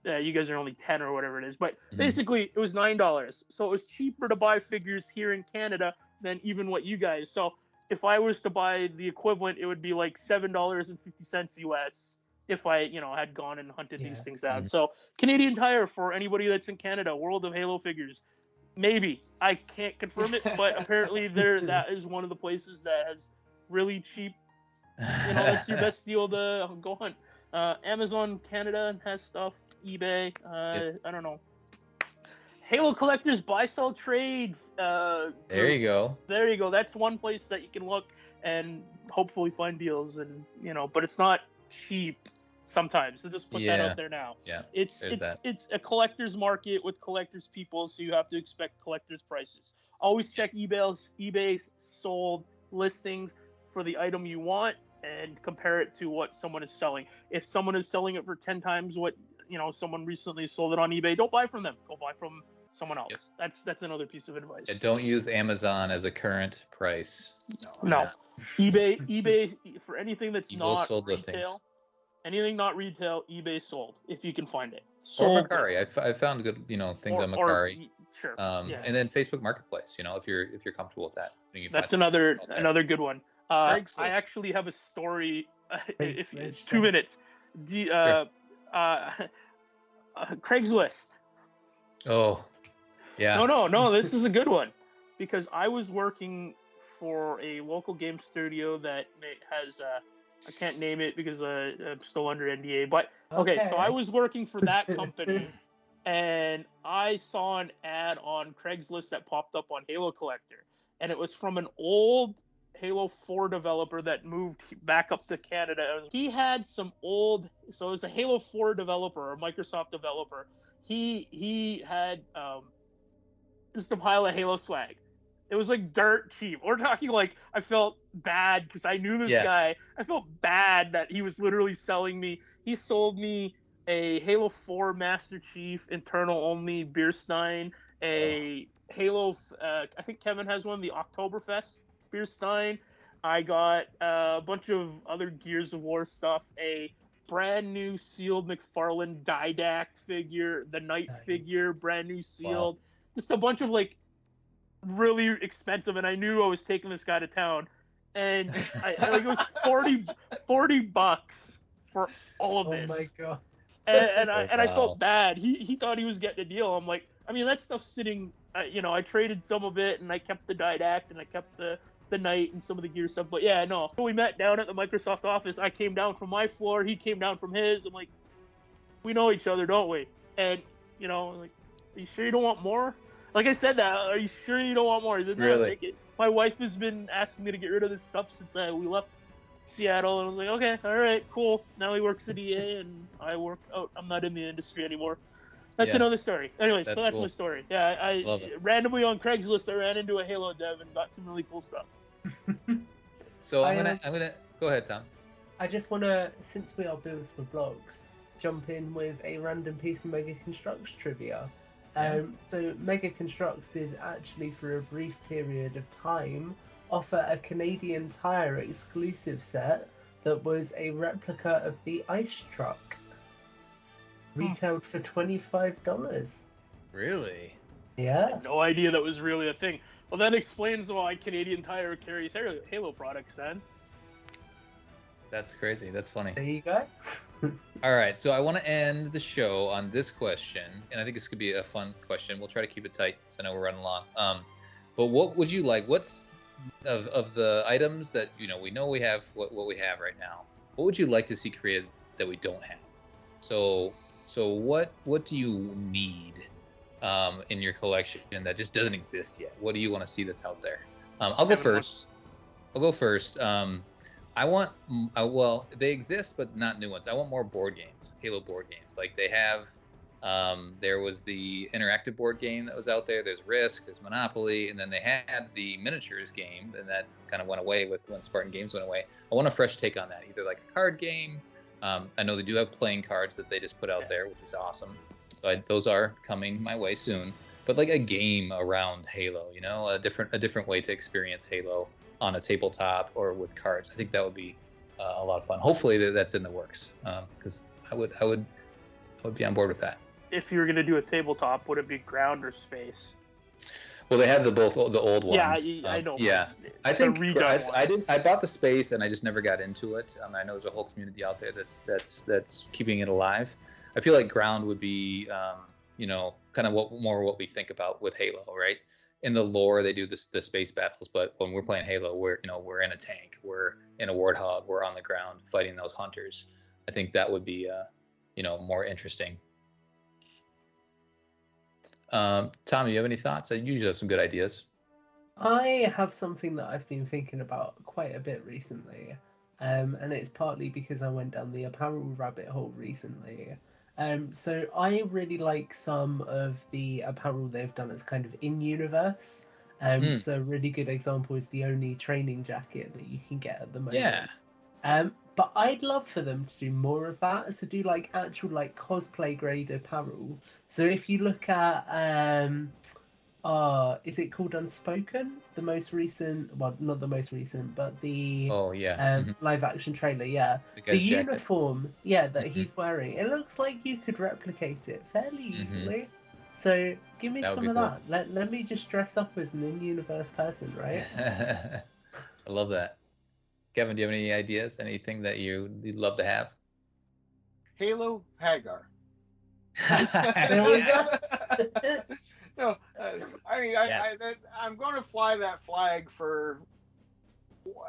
you guys are only 10 or whatever it is. But Mhm. basically, it was $9. So it was cheaper to buy figures here in Canada than even what you guys. So if I was to buy the equivalent, it would be like $7.50 US if I, had gone and hunted these things down. Mhm. So Canadian Tire, for anybody that's in Canada, World of Halo figures. Maybe. I can't confirm it, but apparently that is one of the places that has really cheap, that's your best deal to go hunt. Amazon Canada has stuff, eBay, Yep. I don't know. Halo Collectors Buy Sell Trade. There Group. you go. There you go. That's one place that you can look and hopefully find deals, and but it's not cheap sometimes. So just put that Yeah. out there now. Yeah. It's there's that. it's a collector's market with collectors people, so you have to expect collectors prices. Always check eBay's sold listings for the item you want and compare it to what someone is selling. If someone is selling it for 10 times what someone recently sold it on eBay, don't buy from them. Go buy from someone else. Yep. That's another piece of advice. Yeah, don't use Amazon as a current price. No. eBay for anything that's Evil not sold retail. listings. Anything not retail, eBay sold if you can find it. Or Sold. Macari. I found good, things on Macari. Sure. And then Facebook Marketplace. If you're comfortable with that. You can That's find another good one. I Craigslist. actually have a story. If Craigslist, 2 minutes. The Craigslist. Oh, yeah. No. This is a good one because I was working for a local game studio that has. I can't name it because I'm still under NDA. But okay, so I was working for that company, and I saw an ad on Craigslist that popped up on Halo Collector, and it was from an old Halo 4 developer that moved back up to Canada. He had some old, so it was a Halo 4 developer, a Microsoft developer. He had just a pile of Halo swag. It was like dirt cheap. We're talking like I felt bad because I knew this guy. I felt bad that he was literally selling me. He sold me a Halo 4 Master Chief internal only beer stein, a Halo. I think Kevin has one, the Oktoberfest beer stein. I got a bunch of other Gears of War stuff. A brand new sealed McFarlane Didact figure, the Knight figure, brand new sealed. Wow. Just a bunch of like really expensive, and I knew I was taking this guy to town, and it was $40 for all of this. Oh my god! And I felt bad. He thought he was getting a deal. I'm like, I mean, that stuff's sitting. I traded some of it, and I kept the Didact, and I kept the Knight and some of the gear stuff. But yeah, no. We met down at the Microsoft office. I came down from my floor. He came down from his. I'm like, we know each other, don't we? And like, are you sure you don't want more? Like I said that, are you sure you don't want more? He said, no, Really? take it. My wife has been asking me to get rid of this stuff since we left Seattle, and I was like, okay, all right, cool. Now he works at EA, and I work out. I'm not in the industry anymore. That's another story. Anyway, so that's cool. My story. Yeah, I randomly on Craigslist, I ran into a Halo dev and got some really cool stuff. So I'm gonna go ahead, Tom. I just wanna, since we are builds for blogs, jump in with a random piece of Mega Constructs trivia. So Mega Constructs did actually, for a brief period of time, offer a Canadian Tire exclusive set that was a replica of the ice truck, retailed for $25. Really? Yeah. I had no idea that was really a thing. Well, that explains why Canadian Tire carries Halo products then. That's crazy. That's funny. There you go. All right, so I want to end the show on this question, and I think this could be a fun question. We'll try to keep it tight, because I know we're running long. But what would you like? What's of the items that we know we have what we have right now? What would you like to see created that we don't have? So what do you need in your collection that just doesn't exist yet? What do you want to see that's out there? I'll go first. I want, well, they exist, but not new ones. I want more board games, Halo board games. Like they have, there was the interactive board game that was out there. There's Risk, there's Monopoly, and then they had the miniatures game, and that kind of went away when Spartan Games went away. I want a fresh take on that, either like a card game. I know they do have playing cards that they just put out there, which is awesome. So those are coming my way soon. But like a game around Halo, a different way to experience Halo on a tabletop or with cards. I think that would be a lot of fun. Hopefully that's in the works, because I would I'd be on board with that. If you were gonna do a tabletop, would it be ground or space? Well, they have the old Yeah, ones. I know. Yeah, I The think redone one. I bought the space and I just never got into it. I know there's a whole community out there that's keeping it alive. I feel like ground would be kind of what we think about with Halo, right? In the lore, they do the space battles, but when we're playing Halo, we're in a tank, we're in a warthog, we're on the ground fighting those hunters. I think that would be more interesting. Tom, you have any thoughts? I usually have some good ideas. I have something that I've been thinking about quite a bit recently, and it's partly because I went down the apparel rabbit hole recently. So I really like some of the apparel they've done as kind of in-universe. So a really good example is the only training jacket that you can get at the moment. Yeah. But I'd love for them to do more of that. So do like actual like cosplay grade apparel. So if you look at is it called Unspoken? The most recent, well, not the most recent, but the live action trailer. Yeah, the uniform, that he's wearing. It looks like you could replicate it fairly easily. So give me some of that. Let me just dress up as an in-universe person, right? I love that. Kevin, do you have any ideas? Anything that you'd love to have? Halo Hagar. No, I mean, I'm going to fly that flag for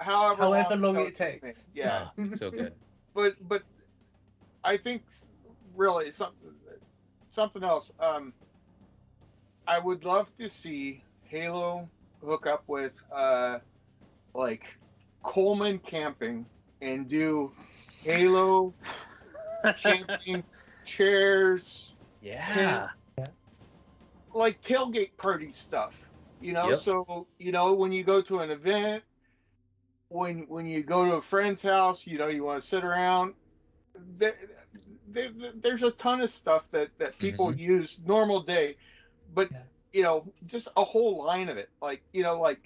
however long it takes. Yeah, so good. But I think really something else. I would love to see Halo hook up with like Coleman Camping and do Halo camping chairs. Yeah. Tents, like tailgate party stuff, Yep. So when you go to an event, when you go to a friend's house, you want to sit around. There's a ton of stuff that people use normal day, but just a whole line of it, like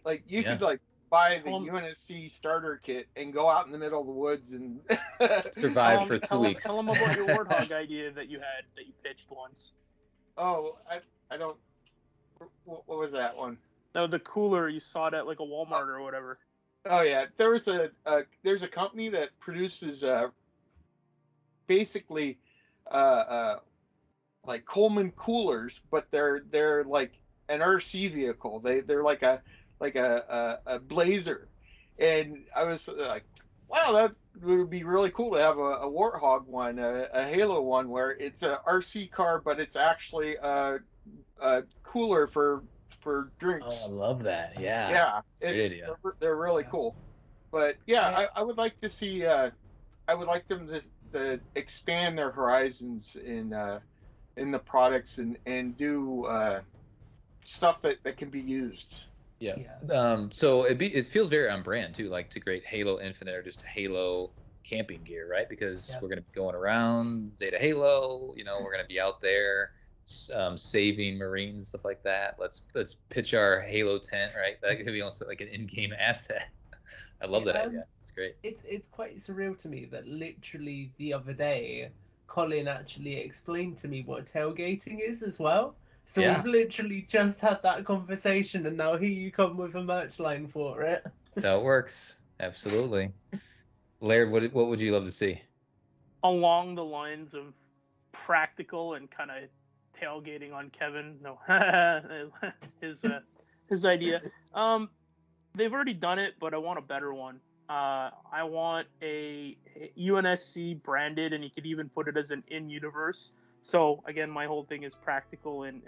like you could like buy the UNSC starter kit and go out in the middle of the woods and survive for 2 weeks. Tell them about your warthog idea that you pitched once. Oh, I don't. What was that one? No, the cooler you saw it at like a Walmart or whatever. Oh yeah, there's a company that produces basically like Coleman coolers, but they're like an RC vehicle. They're like a Blazer, and I was like, wow, that would be really cool to have a Warthog one, a Halo one, where it's a RC car, but it's actually a cooler for drinks. Oh, I love that. Yeah. Yeah, great idea. They're really cool. But yeah, I would like to see. I would like them to expand their horizons in the products and do stuff that can be used. Yeah. So it feels very on brand too, like to create Halo Infinite or just Halo camping gear, right? Because we're gonna be going around Zeta Halo. We're gonna be out there saving Marines, stuff like that. Let's pitch our Halo tent, right? That could be almost like an in-game asset. I love that idea. It's great. It's quite surreal to me that literally the other day, Colin actually explained to me what tailgating is as well. So we've literally just had that conversation, and now here you come with a merch line for it. That's how it works. Absolutely. Laird, what would you love to see? Along the lines of practical and kind of tailgating on Kevin. No, his idea. They've already done it, but I want a better one. I want a UNSC branded, and you could even put it as an in-universe. So again, my whole thing is practical and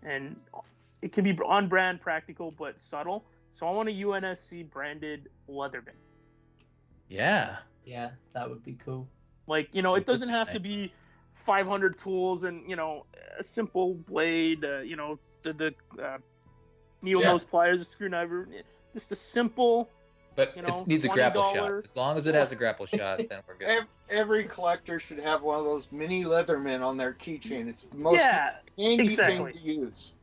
it can be on brand, practical, but subtle. So I want a UNSC branded Leatherman. Yeah. Yeah, that would be cool. Like, it doesn't have to be 500 tools and, a simple blade, the needle nose pliers, a screwdriver, just a simple. But it needs a grapple shot. As long as it has a grapple shot, then we're good. Every collector should have one of those mini Leathermen on their keychain. It's the most handy thing to use.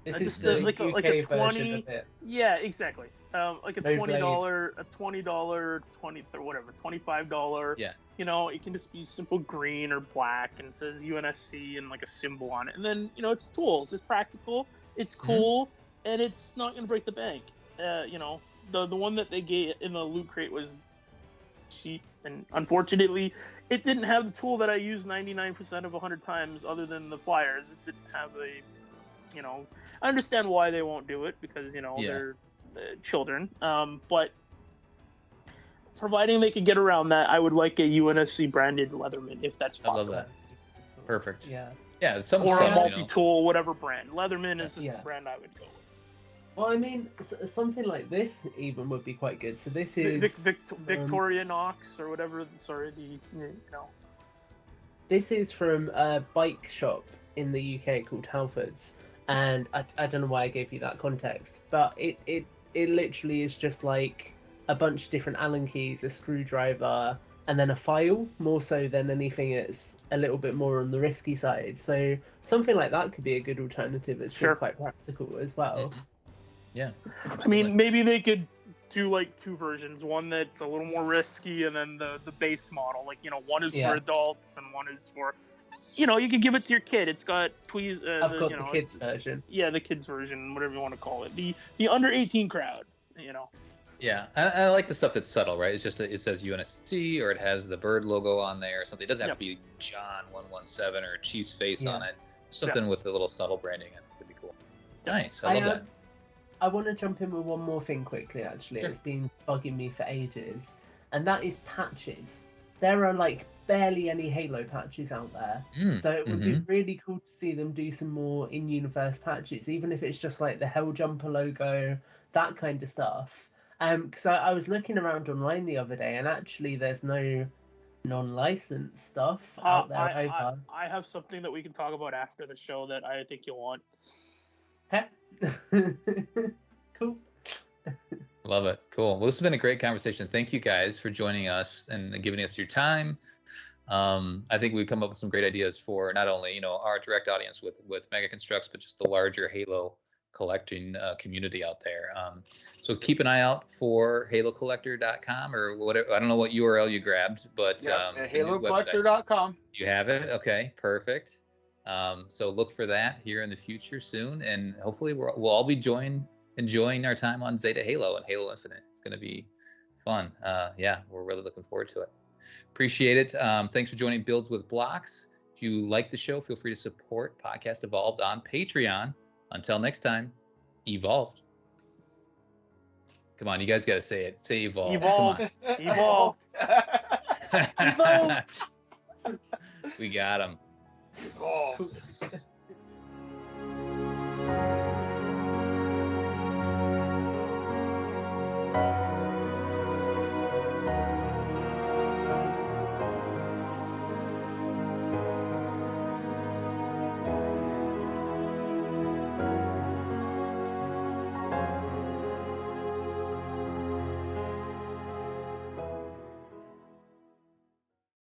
This Just is the like a UK version 20. of it. Yeah, exactly. Like a No $20, a $20, 20 or whatever, $25. Yeah. You know, it can just be simple green or black, and it says UNSC and like a symbol on it. And then it's tools. It's practical. It's cool, and it's not gonna break the bank. You know, the one that they gave in the loot crate was cheap, and unfortunately, it didn't have the tool that I use 99% of 100 times, other than the pliers. It didn't have a, I understand why they won't do it, because they're children. But providing they could get around that, I would like a UNSC branded Leatherman if that's I love possible. that. Perfect. Yeah. Yeah, some Or stuff, a multi-tool, whatever brand. Leatherman is the Yeah. brand I would go with. Well, I mean, something like this even would be quite good. So this is Victoria Knox or whatever. Sorry, this is from a bike shop in the UK called Halfords, and I don't know why I gave you that context, but it literally is just like a bunch of different Allen keys, a screwdriver, and then a file, more so than anything that's a little bit more on the risky side. So something like that could be a good alternative. It's still quite practical as well. Yeah. I mean, maybe they could do like two versions, one that's a little more risky, and then the base model. Like, one is for adults and one is for, you could give it to your kid. It's got tweez. I've got the kids version. Yeah, the kids version, whatever you want to call it. The under 18 crowd. Yeah, I like the stuff that's subtle, right? It's just it says UNSC, or it has the bird logo on there or something. It doesn't have to be John 117 or Chief's face on it. Something with a little subtle branding in it would be cool. Nice, I love that. I want to jump in with one more thing quickly, actually. Sure. It's been bugging me for ages, and that is patches. There are like barely any Halo patches out there, so it would be really cool to see them do some more in-universe patches, even if it's just like the Helljumper logo, that kind of stuff. Because I was looking around online the other day, and actually there's no non-licensed stuff out there either. I have something that we can talk about after the show that I think you'll want. Cool. Love it. Cool. Well, this has been a great conversation. Thank you guys for joining us and giving us your time. I think we've come up with some great ideas for not only our direct audience with Mega Constructs, but just the larger Halo collecting community out there. So keep an eye out for halocollector.com or whatever. I don't know what URL you grabbed, but halocollector.com. You have it. Okay, perfect. So look for that here in the future soon, and hopefully we'll all be enjoying our time on Zeta Halo and Halo Infinite. It's going to be fun. Yeah, we're really looking forward to it. Appreciate it. Thanks for joining Builds with Blocks. If you like the show, feel free to support Podcast Evolved on Patreon. Until next time, evolved. Come on, you guys got to say it. Say evolved. Evolved. Evolved. Evolved. We got him. Evolved.